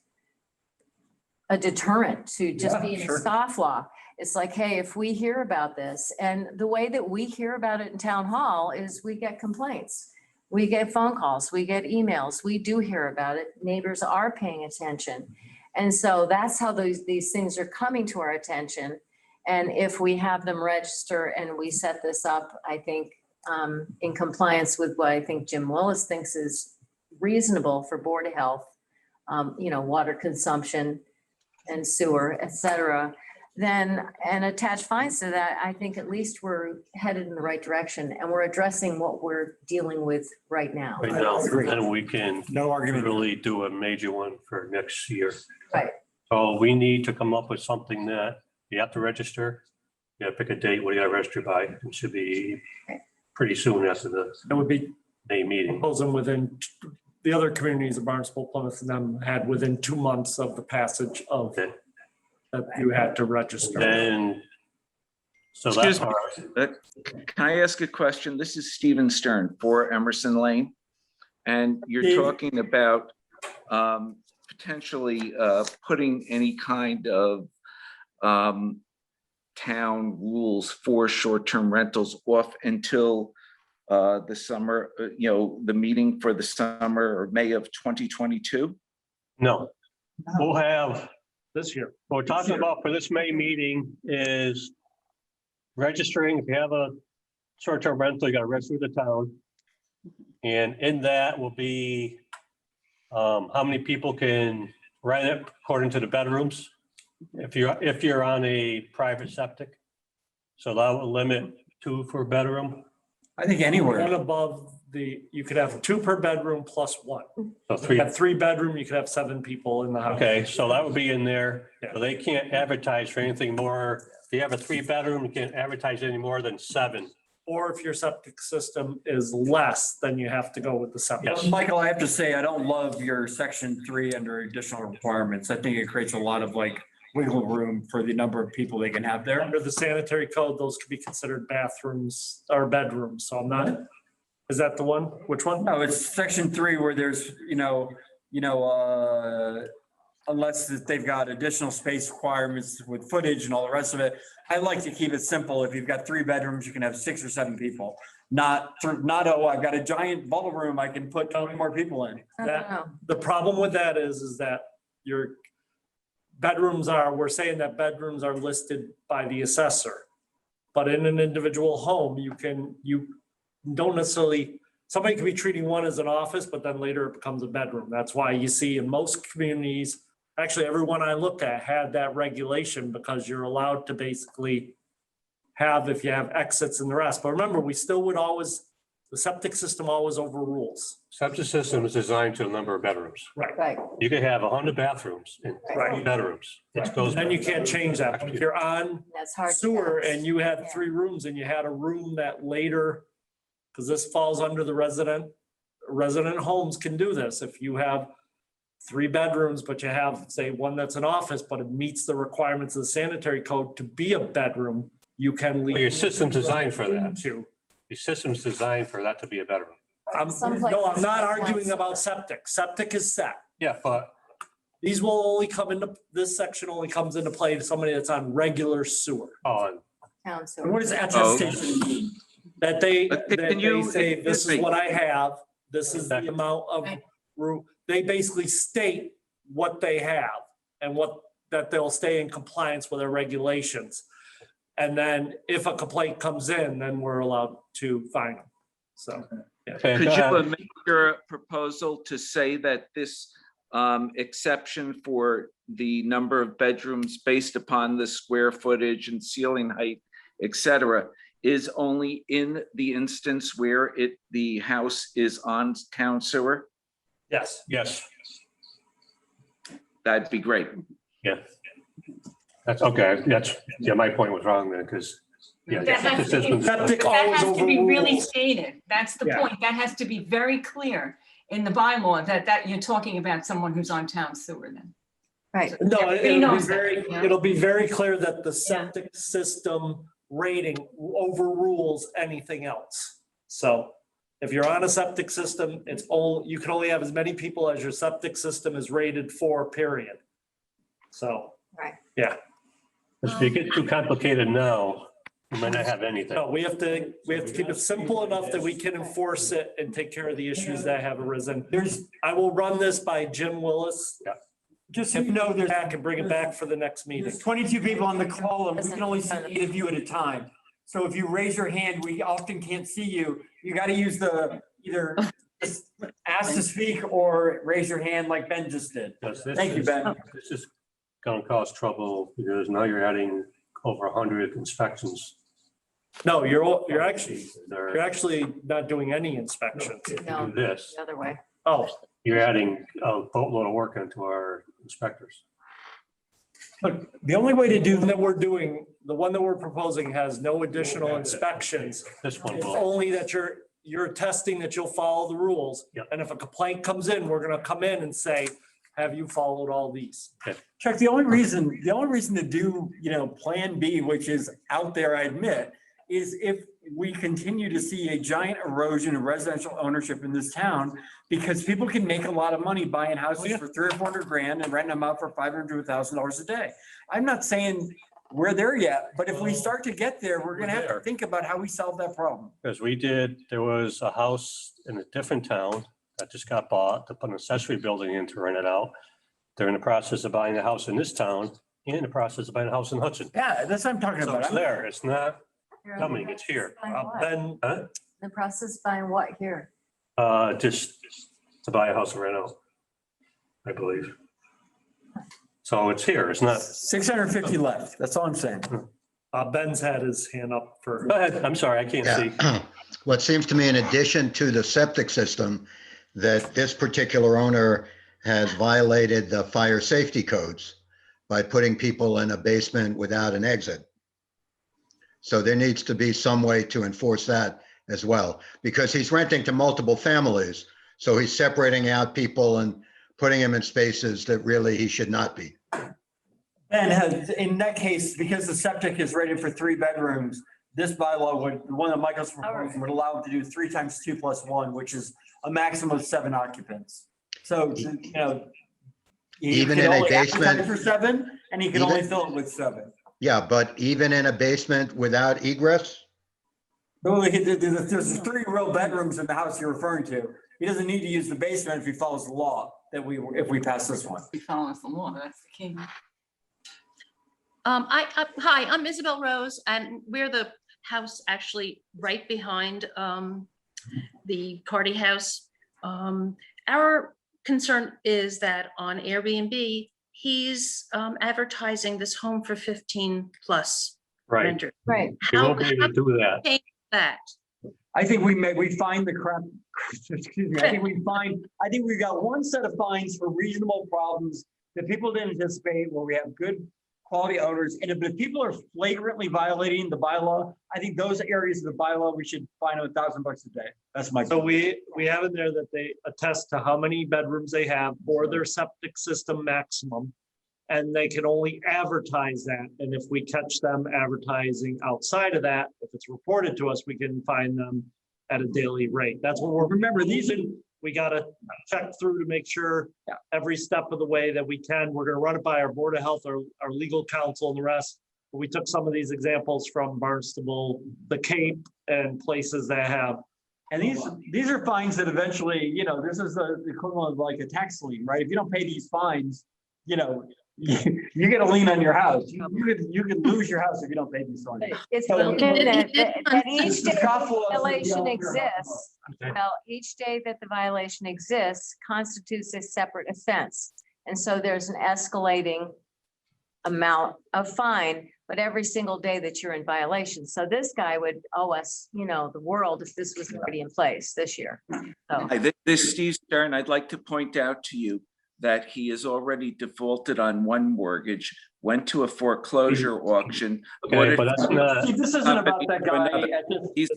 a deterrent to just being a scofflaw. It's like, hey, if we hear about this, and the way that we hear about it in town hall is we get complaints. We get phone calls, we get emails, we do hear about it. Neighbors are paying attention. And so that's how these things are coming to our attention. And if we have them register and we set this up, I think in compliance with what I think Jim Willis thinks is reasonable for Board of Health, water consumption and sewer, et cetera, then, and attach fines to that, I think at least we're headed in the right direction and we're addressing what we're dealing with right now. Right now, then we can No argument. really do a major one for next year. Right. So we need to come up with something that you have to register. You gotta pick a date, what you gotta register by. It should be pretty soon after the It would be May meeting. proposing within, the other communities of Barnstable, Plymouth, and them had within 2 months of the passage of Okay. that you had to register. Then, so that's Excuse me, can I ask a question? This is Stephen Stern for Emerson Lane. And you're Steve. talking about potentially putting any kind of town rules for short-term rentals off until the summer, the meeting for the summer or May of 2022? No, we'll have, This year. what we're talking about for this May meeting is registering. If you have a short-term rental, you gotta register with the town. And in that will be how many people can rent it according to the bedrooms. If you're on a private septic. So that will limit 2 per bedroom. I think anywhere. One above you could have 2 per bedroom plus 1. So If you 3. have 3 bedroom, you could have 7 people in the house. Okay, so that would be in there. So they can't advertise for anything more. If you have a 3 bedroom, you can't advertise any more than 7. Or if your septic system is less, then you have to go with the septic. Yes. Michael, I have to say, I don't love your section 3 under additional requirements. I think it creates a lot of wiggle room for the number of people they can have there. Under the sanitary code, those could be considered bathrooms or bedrooms, so I'm not, is that the one? Which one? No, it's section 3 where there's, unless they've got additional space requirements with footage and all the rest of it. I like to keep it simple. If you've got 3 bedrooms, you can have 6 or 7 people. Not, I've got a giant ballroom I can put 20 more people in. The problem with that is that your we're saying that bedrooms are listed by the assessor. But in an individual home, you don't necessarily, somebody could be treating one as an office, but then later it becomes a bedroom. That's why you see in most communities, actually everyone I looked at had that regulation because you're allowed to basically have, if you have exits and the rest. But remember, we still would always The septic system always overrules. Septic system is designed to a number of bedrooms. Right. You could have 100 bathrooms in 3 bedrooms. It goes. Then you can't change that. If you're on That's hard. to sewer balance. and you had Yeah. 3 rooms and you had a room that later, because this falls under the resident homes can do this. If you have 3 bedrooms, but you have, say, one that's an office, but it meets the requirements of the sanitary code to be a bedroom, you can leave. Well, your system's designed for that. Too. Your system's designed for that to be a bedroom. Some No, I'm places not have arguing one about septic. Septic is set. Yeah, but These will only come into, this section only comes into play to somebody that's on regular sewer. on, town And sewer. what does attestation mean? That they, But that can they you- say, this excuse is me. what I have, this is the amount of room. They basically state what they have and that they'll stay in compliance with their regulations. And then if a complaint comes in, then we're allowed to fine them. So. yeah. okay, Could go you ahead. amend your proposal to say that this exception for the number of bedrooms based upon the square footage and ceiling height, et cetera, is only in the instance where the house is on town sewer? Yes. Yes, That'd be great. yeah. That's okay. Yeah, my point was wrong then, because, yeah. That has to be- Septic That always has to be really overrules. stated. That's the Yeah. point. That has to be very clear in the bylaw that you're talking about someone who's on town sewer then. Right. No, Everybody it'll be knows that, very, yeah. it'll be very clear that the septic system rating overrules anything else. So if you're on a septic system, you can only have as many people as your septic system is rated for, period. So, Right. yeah. If you get too complicated now, you might not have anything. No, we have to keep it simple enough that we can enforce it and take care of the issues that have arisen. I will run this by Jim Willis. Yeah. Just so you know, there's Back and bring it back for the next meeting. There's 22 people on the call and we can only see 8 of you at a time. So if you raise your hand, we often can't see you. You got to use either just ask to speak or raise your hand like Ben just did. Because this Thank you, is- Ben. This is gonna cause trouble because now you're adding over 100 inspections. No, you're actually They're- not doing any inspections. If you No. do this, The other way. Oh, you're adding a boatload of work into our inspectors. look, the only way to do that the one that we're proposing has no additional inspections. This one It's will. only that you're attesting that you'll follow the rules. Yep. And if a complaint comes in, we're gonna come in and say, have you followed all these? Chuck, the only reason to do, Plan B, which is out there, I admit, is if we continue to see a giant erosion of residential ownership in this town, because people can make a lot of money buying houses for 300 or 400 grand and renting them out for $500 to $1,000 a day. I'm not saying we're there yet, but if we start to get there, we're gonna have to think about how we solve that problem. Because there was a house in a different town that just got bought to put an accessory building in to rent it out. They're in the process of buying a house in this town, and in the process of buying a house in Hudson. Yeah, that's what I'm talking So about. it's there, it's not coming, it's here. Then, The process buying what here? Just to buy a house and rent out, I believe. So it's here, it's not. 650 left. That's all I'm saying. Ben's had his hand up for. Go ahead, I'm sorry, I can't see. Yeah. What seems to me, in addition to the septic system, that this particular owner has violated the fire safety codes by putting people in a basement without an exit. So there needs to be some way to enforce that as well, because he's renting to multiple families. So he's separating out people and putting them in spaces that really he should not be. And in that case, because the septic is rated for 3 bedrooms, this bylaw the one that Michael's proposing would allow him to do 3 times 2 plus 1, which is a maximum of 7 occupants. So, he Even can in a only advertise basement- for 7, and he can Even- only fill it with 7. Yeah, but even in a basement without egress? No, there's 3 real bedrooms in the house you're referring to. He doesn't need to use the basement if he follows the law if we pass this one. He follows the law, that's the key. Hi, I'm Isabel Rose, and we're the house actually right behind the Cardy house. Our concern is that on Airbnb, he's advertising this home for 15 plus Right. renters. Right. You won't be able to do that. Change that. I think we find the crap, excuse me, I think we've got one set of fines for reasonable problems that people didn't anticipate, where we have good quality owners. And if people are flagrantly violating the bylaw, I think those areas of the bylaw, we should fine them $1,000 a day. That's my. So we have in there that they attest to how many bedrooms they have for their septic system maximum. And they can only advertise that. And if we catch them advertising outside of that, if it's reported to us, we can fine them at a daily rate. That's what we're, remember, we gotta check through to make sure every step of the way that we can. We're gonna run it by our Board of Health, our legal counsel and the rest. We took some of these examples from Barnstable, the Cape, and places that have. And these are fines that eventually, you know, this is the equivalent of like a tax lien, right? If you don't pay these fines, you know, you get a lien on your house. You could lose your house if you don't pay these fines. It's So- that each day the Scofflaw is the violation yellow exists, Okay. well, each day that the violation exists constitutes a separate offense. And so there's an escalating amount of fine, but every single day that you're in violation. So this guy would owe us, you know, the world if this was already in place this year. So. Hi, this is Steve Stern. I'd like to point out to you that he has already defaulted on one mortgage, went to a foreclosure auction. Okay, but that's not. See, this isn't about that guy. He's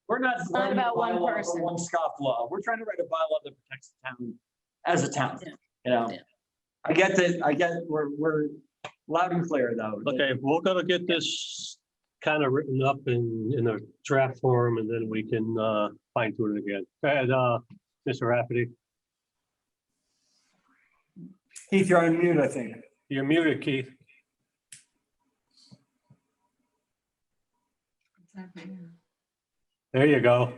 We're not It's not about one bylaw for person. One scofflaw. We're trying to write a bylaw that protects the town as a town, you know? I get that, we're loud and clear though. Okay, we're gonna get this kind of written up in a draft form, and then we can fine tune it again. Go ahead, Mr. Rafferty. Keith, you're on mute, I think. You're muted, Keith. There you go.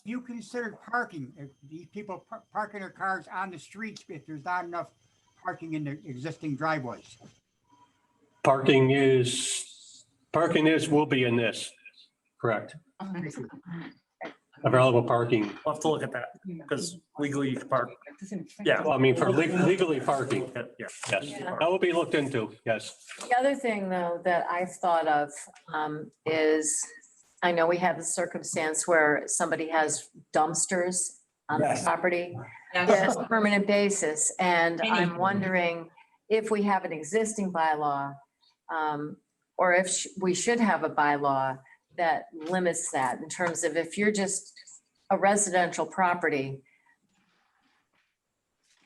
You considered parking, if these people parking their cars on the streets if there's not enough parking in the existing driveways. Parking will be in this, correct? Available parking. We'll have to look at that, because legally you can park. Yeah. Well, I mean, for legally parking, Yeah. yes, that will be looked into, yes. The other thing, though, that I've thought of is, I know we have the circumstance where somebody has dumpsters on the Yes. property Yes. on a permanent basis, and Many. I'm wondering if we have an existing bylaw, or if we should have a bylaw that limits that in terms of if you're just a residential property,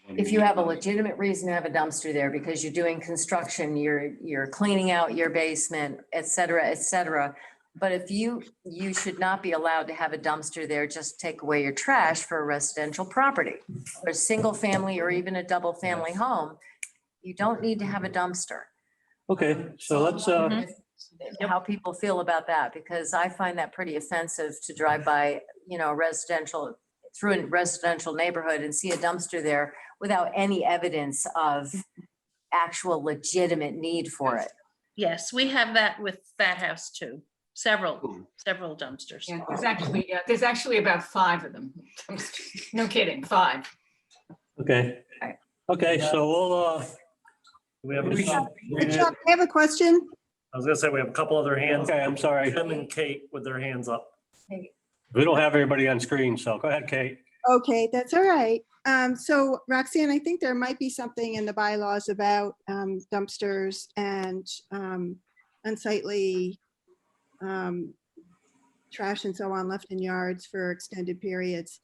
if you have a legitimate reason to have a dumpster there because you're doing construction, you're cleaning out your basement, et cetera, et cetera. But if you should not be allowed to have a dumpster there, just take away your trash for a residential property. Or a single family or even a double family home, you don't need to have a dumpster. Okay, so let's, How people feel about that, because I find that pretty offensive to drive by, you know, through a residential neighborhood and see a dumpster there without any evidence of actual legitimate need for it. Yes, we have that with that house too. Several dumpsters. Yeah, there's actually about 5 of them. No kidding, 5. okay. Okay, so we'll, we have, Chuck, I have a question. I was gonna say, we have a couple other hands. okay, I'm sorry. Tim and Kate with their hands up. We don't have everybody on screen, so go ahead, Kate. Okay, that's all right. So Roxanne, I think there might be something in the bylaws about dumpsters and unsightly trash and so on left in yards for extended periods.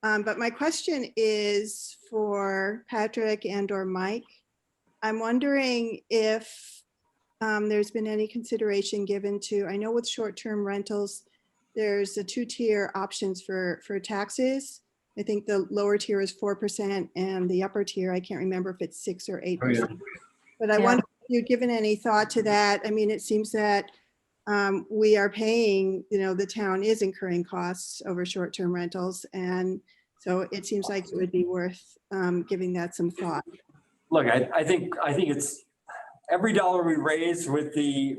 But my question is for Patrick and or Mike. I'm wondering if there's been any consideration given to, I know with short-term rentals, there's a 2-tier options for taxes. I think the lower tier is 4% and the upper tier, I can't remember if it's 6 or 8%. But I wonder if you've given any thought to that. I mean, it seems that we are paying, you know, the town is incurring costs over short-term rentals. And so it seems like it would be worth giving that some thought. Look, I think it's every dollar we raise with the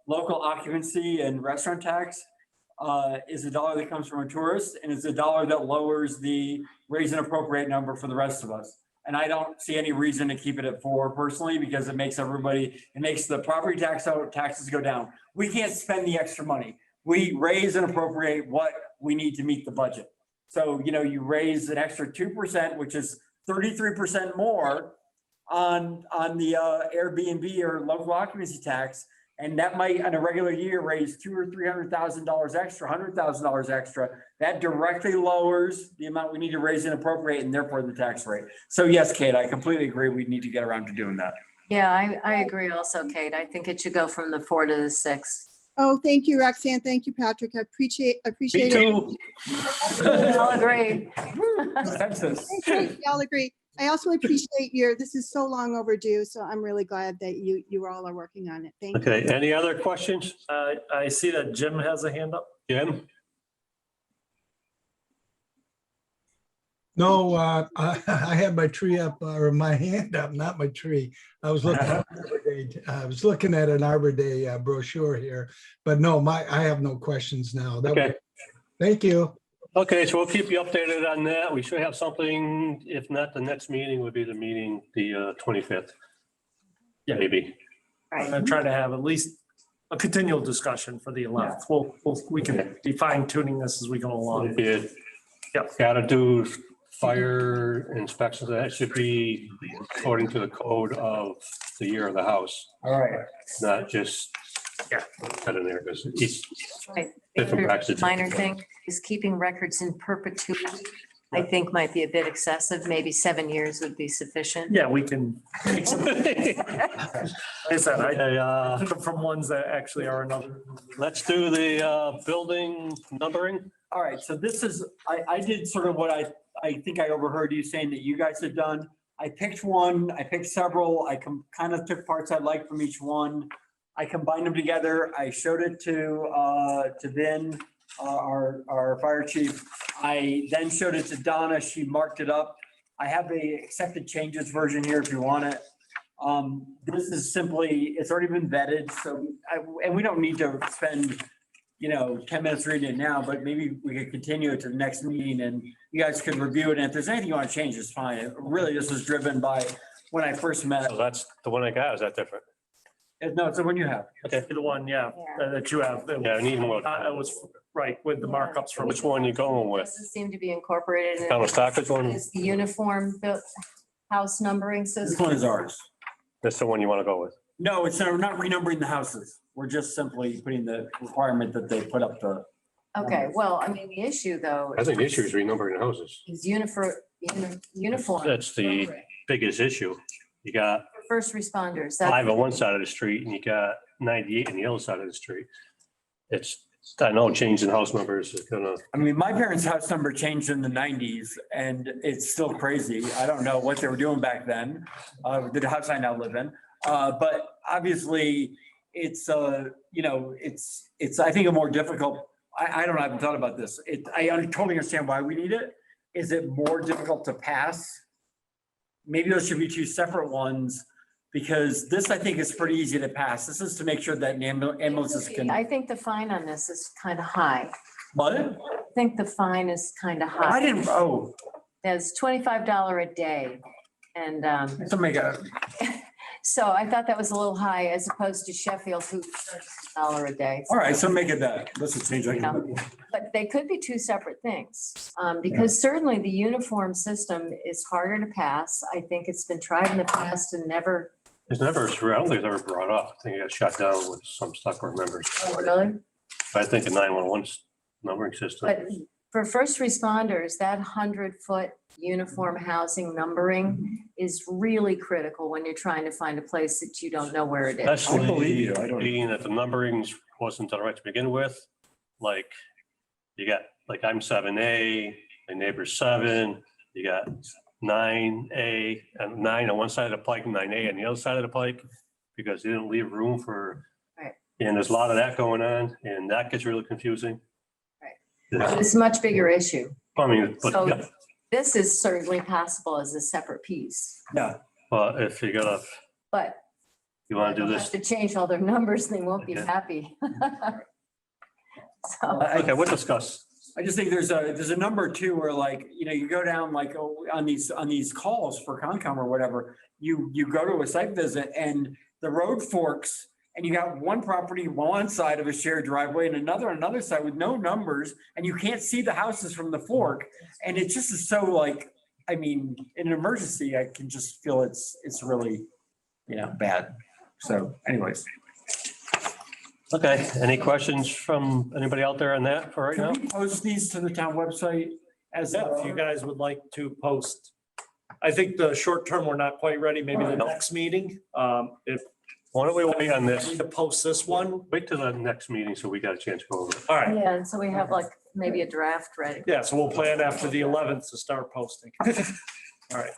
local occupancy and restaurant tax is a dollar that comes from a tourist, and it's a dollar that lowers the raise and appropriate number for the rest of us. And I don't see any reason to keep it at 4 personally, because it makes the property taxes go down. We can't spend the extra money. we raise and appropriate what we need to meet the budget. So, you raise an extra 2%, which is 33% more on the Airbnb or local occupancy tax. And that might, on a regular year, raise $200,000 or $300,000 extra, $100,000 extra. That directly lowers the amount we need to raise and appropriate, and therefore the tax rate. So yes, Kate, I completely agree. We need to get around to doing that. Yeah, I agree also, Kate. I think it should go from the 4 to the 6. Oh, thank you, Roxanne. Thank you, Patrick. I appreciate Me it. too. I'll agree. We all agree. I also appreciate this is so long overdue, so I'm really glad that you all are working on it. Thank you. Okay, any other questions? I see that Jim has a hand up. Jim? No, I had my tree up, or my hand up, not my tree. I was looking at an Arbor Day brochure here, but no, I have no questions now. Okay. Thank you. Okay, so we'll keep you updated on that. We should have something, if not the next meeting, would be the meeting, the 25th. Yeah. Maybe. I'm gonna try to have at least a continual discussion for the 11th. We can be fine tuning this as we go along. Yep. Gotta do fire inspections. That should be according to the code of the year of the house. All right. Not just, cut in there, because each Right. different practices. Minor thing is keeping records in perpetuity, I think might be a bit excessive. Maybe 7 years would be sufficient. Yeah, we can. Like I said, I took them from ones that actually are another. Let's do the building numbering. All right, so this is, I did sort of what I think I overheard you saying that you guys had done. I picked one, I picked several, I kind of took parts I liked from each one. I combined them together. I showed it to Vin, our fire chief. I then showed it to Donna. She marked it up. I have the accepted changes version here if you want it. This is simply, it's already been vetted, so and we don't need to spend 10 minutes reading it now, but maybe we could continue it to the next meeting and you guys could review it. And if there's anything you want to change, it's fine. It really, this was driven by when I first met. So that's the one I got. Is that different? No, it's the one you have. Okay. The one, that you have. Yeah, I need more. It was right with the markups from. Which one you going with? Doesn't seem to be incorporated in. Town of Stockbridge one? Is the uniform built house numbering system. This one is ours. That's the one you want to go with? No, we're not renumbering the houses. We're just simply putting the requirement that they put up the. Okay, well, I mean, the issue though. I think the issue is renumbering the houses. Is uniform. That's the biggest issue. You got First responders. 5 on one side of the street and you got 98 on the other side of the street. I know changing house numbers is gonna. I mean, my parents' house number changed in the 90s and it's still crazy. I don't know what they were doing back then, the house I now live in. But obviously it's, it's, I think a more difficult, I don't know, I haven't thought about this. I totally understand why we need it. Is it more difficult to pass? Maybe those should be 2 separate ones because this, I think, is pretty easy to pass. This is to make sure that ambulances can. I think the fine on this is kind of high. What? I think the fine is kind of high. I didn't, It's $25 a day. And So make a, so I thought that was a little high as opposed to Sheffield, who charges $1 a day. all right, so make it that. Let's just change that. But they could be 2 separate things, because certainly the uniform system is harder to pass. I think it's been tried in the past and never. It's never, I don't think it's ever brought up. I think it got shut down with some Stockbridge members. Oh, really? But I think the 911 numbering system. But for first responders, that 100-foot uniform housing numbering is really critical when you're trying to find a place that you don't know where it is. Especially being that the numberings wasn't done right to begin with. Like you got, like I'm 7A, my neighbor's 7, you got 9A and 9 on one side of the pike and 9A on the other side of the pike because they didn't leave room for. Right. And there's a lot of that going on and that gets really confusing. Right. It's a much bigger issue. I mean, but So yeah, this is certainly possible as a separate piece, Yeah. but if you gotta, but you want to do they'll this. have to change all their numbers, they won't be Okay. happy. So, Okay, we'll discuss. I just think there's a number too, where like, you go down like on these calls for Concom or whatever, you go to a site visit and the road forks and you got one property on one side of a shared driveway and another on another side with no numbers, and you can't see the houses from the fork. And it just is so like, I mean, in an emergency, I can just feel it's really, bad. So anyways. Okay, any questions from anybody out there on that for right now? Can we post these to the town website as, Yeah, if you guys would like to post. I think the short term, we're not quite ready, maybe the next meeting. If Why don't we wait on we this? need to post this one, Wait till the next meeting so we got a chance to go over it. all right. Yeah, and so we have like maybe a draft ready. Yeah, so we'll plan after the 11th to start posting. All right.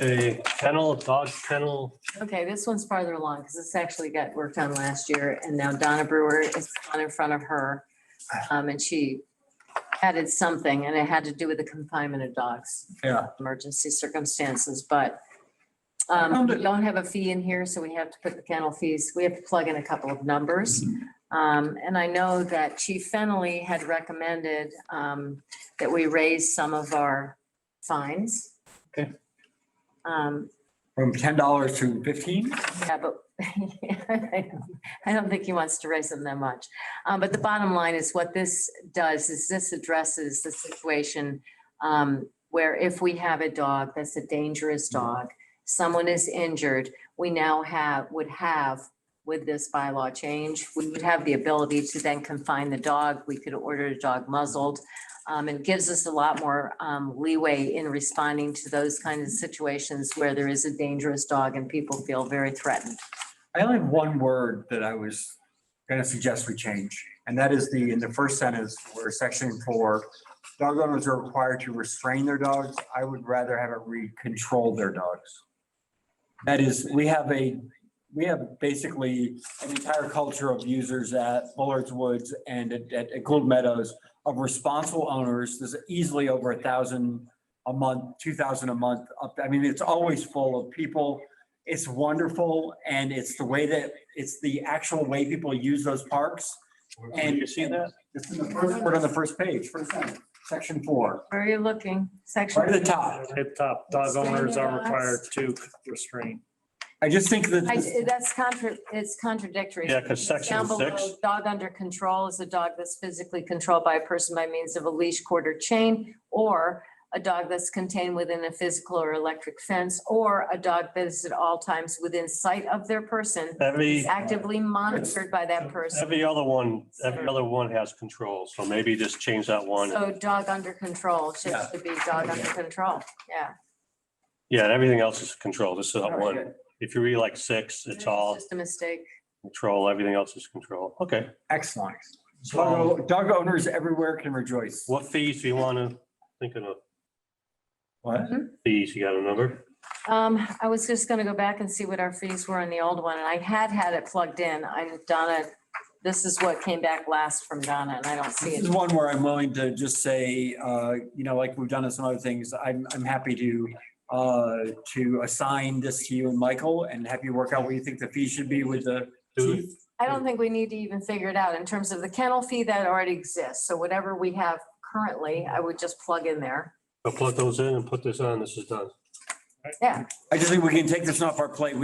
A kennel, dog kennel, Okay, this one's farther along because this actually got worked on last year and now Donna Brewer is on in front of her. And she added something and it had to do with the confinement of dogs. Yeah. Emergency circumstances, but found we it- don't have a fee in here, so we have to put the kennel fees. We have to plug in a couple of numbers. And I know that Chief Fennelly had recommended that we raise some of our fines. Okay. Um, From $10 to 15? yeah, but I don't think he wants to raise them that much. But the bottom line is what this does is this addresses the situation where if we have a dog that's a dangerous dog, someone is injured, we now would have with this bylaw change, we would have the ability to then confine the dog. We could order the dog muzzled. It gives us a lot more leeway in responding to those kinds of situations where there is a dangerous dog and people feel very threatened. I only have one word that I was gonna suggest we change, and that is in the first sentence where section 4, dog owners are required to restrain their dogs. I would rather have it read control their dogs. That is, we have basically an entire culture of users at Bullard's Woods and at Gould Meadows of responsible owners. There's easily over 1,000 a month, 2,000 a month. I mean, it's always full of people. It's wonderful. And it's the actual way people use those parks. And you see that? It's in the first word on the first page, first sentence, section 4. Where are you looking? Section. Right at the top. At the top, dog owners are required to restrain. I just think that. It's contradictory. Yeah, 'cause section Down below, 6. dog under control is a dog that's physically controlled by a person by means of a leash, cord, or chain, or a dog that's contained within a physical or electric fence, or a dog that is at all times within sight of their person, is actively monitored by that person. Every other one has control, so maybe just change that one. So dog under control should be dog under control. Yeah. Yeah, and everything else is control. This is that All right, one. good. If you read like 6, it's all Just a mistake. control, everything else is control. Okay. Excellent. So Dog owners everywhere can rejoice. what fees do you want to think of? What? Fees, you got a number? I was just gonna go back and see what our fees were in the old one, and I had it plugged in. Donna, this is what came back last from Donna, and I don't see This it. is one where I'm willing to just say, like we've done in some other things, I'm happy to assign this to you and Michael and have you work out what you think the fee should be with the chief. I don't think we need to even figure it out in terms of the kennel fee that already exists. So whatever we have currently, I would just plug in there. So plug those in and put this on. This is done. Yeah. I just think we can take this off our plate.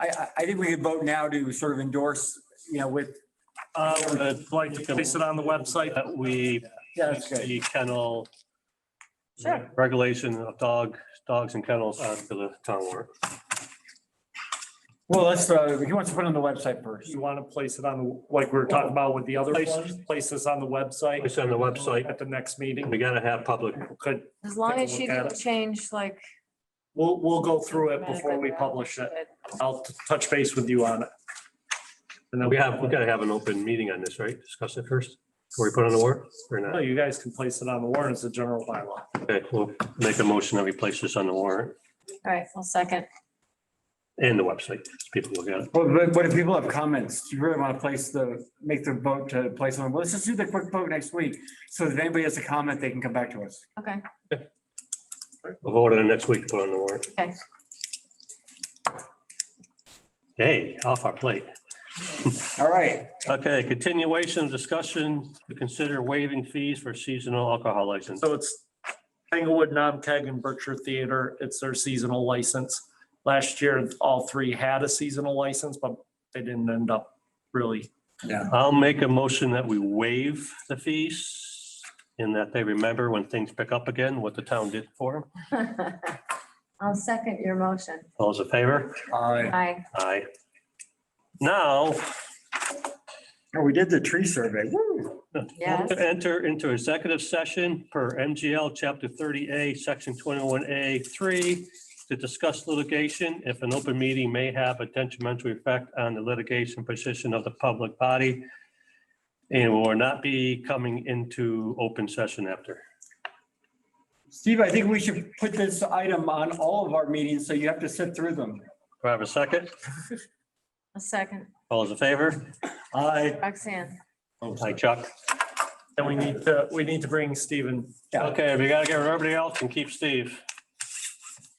I think we could vote now to sort of endorse, with. I'd like to place it on the website that we, that's good. The kennel Sure. regulation of dogs and kennels onto the town warrant. Well, he wants to put it on the website first. you want to place it on, like we were talking about with the other ones, place this on the website. It's on the website. At the next meeting. We gotta have public. Could, As long Take a as she look at didn't change like. we'll go through it before we publish it. I'll touch base with you on it. And then We gotta have an open meeting on this, right? Discuss it first before we put it on the warrant or No, not? you guys can place it on the warrant as a general bylaw. Okay, we'll make a motion that we place this on the warrant All right, well, second. and the website. so people look at it. But if people have comments, do you really want to make the vote to place on? Well, let's just do the quick vote next week. So if anybody has a comment, they can come back to us. Okay. We'll vote on it next week, put it on the warrant. Okay. Hey, off our plate. All right. Okay, continuation of discussion to consider waiving fees for seasonal alcohol license. So it's Tanglewood, Namkeg, and Berkshire Theater. It's their seasonal license. Last year, all three had a seasonal license, but they didn't end up really. I'll make a motion that we waive the fees in that they remember when things pick up again, what the town did for them. I'll second your motion. All those in favor? Aye. Aye. Now, Oh, we did the tree survey. Woo. Yes. to enter into executive session per MGL Chapter 30A, Section 21A3, to discuss litigation if an open meeting may have a detrimental effect on the litigation position of the public body and will not be coming into open session after. Steve, I think we should put this item on all of our meetings, so you have to sit through them. Do I have a second? A second. All those in favor? Aye. Roxanne. Hi, Chuck. And we need to bring Stephen. Okay, we gotta get rid of everybody else and keep Steve.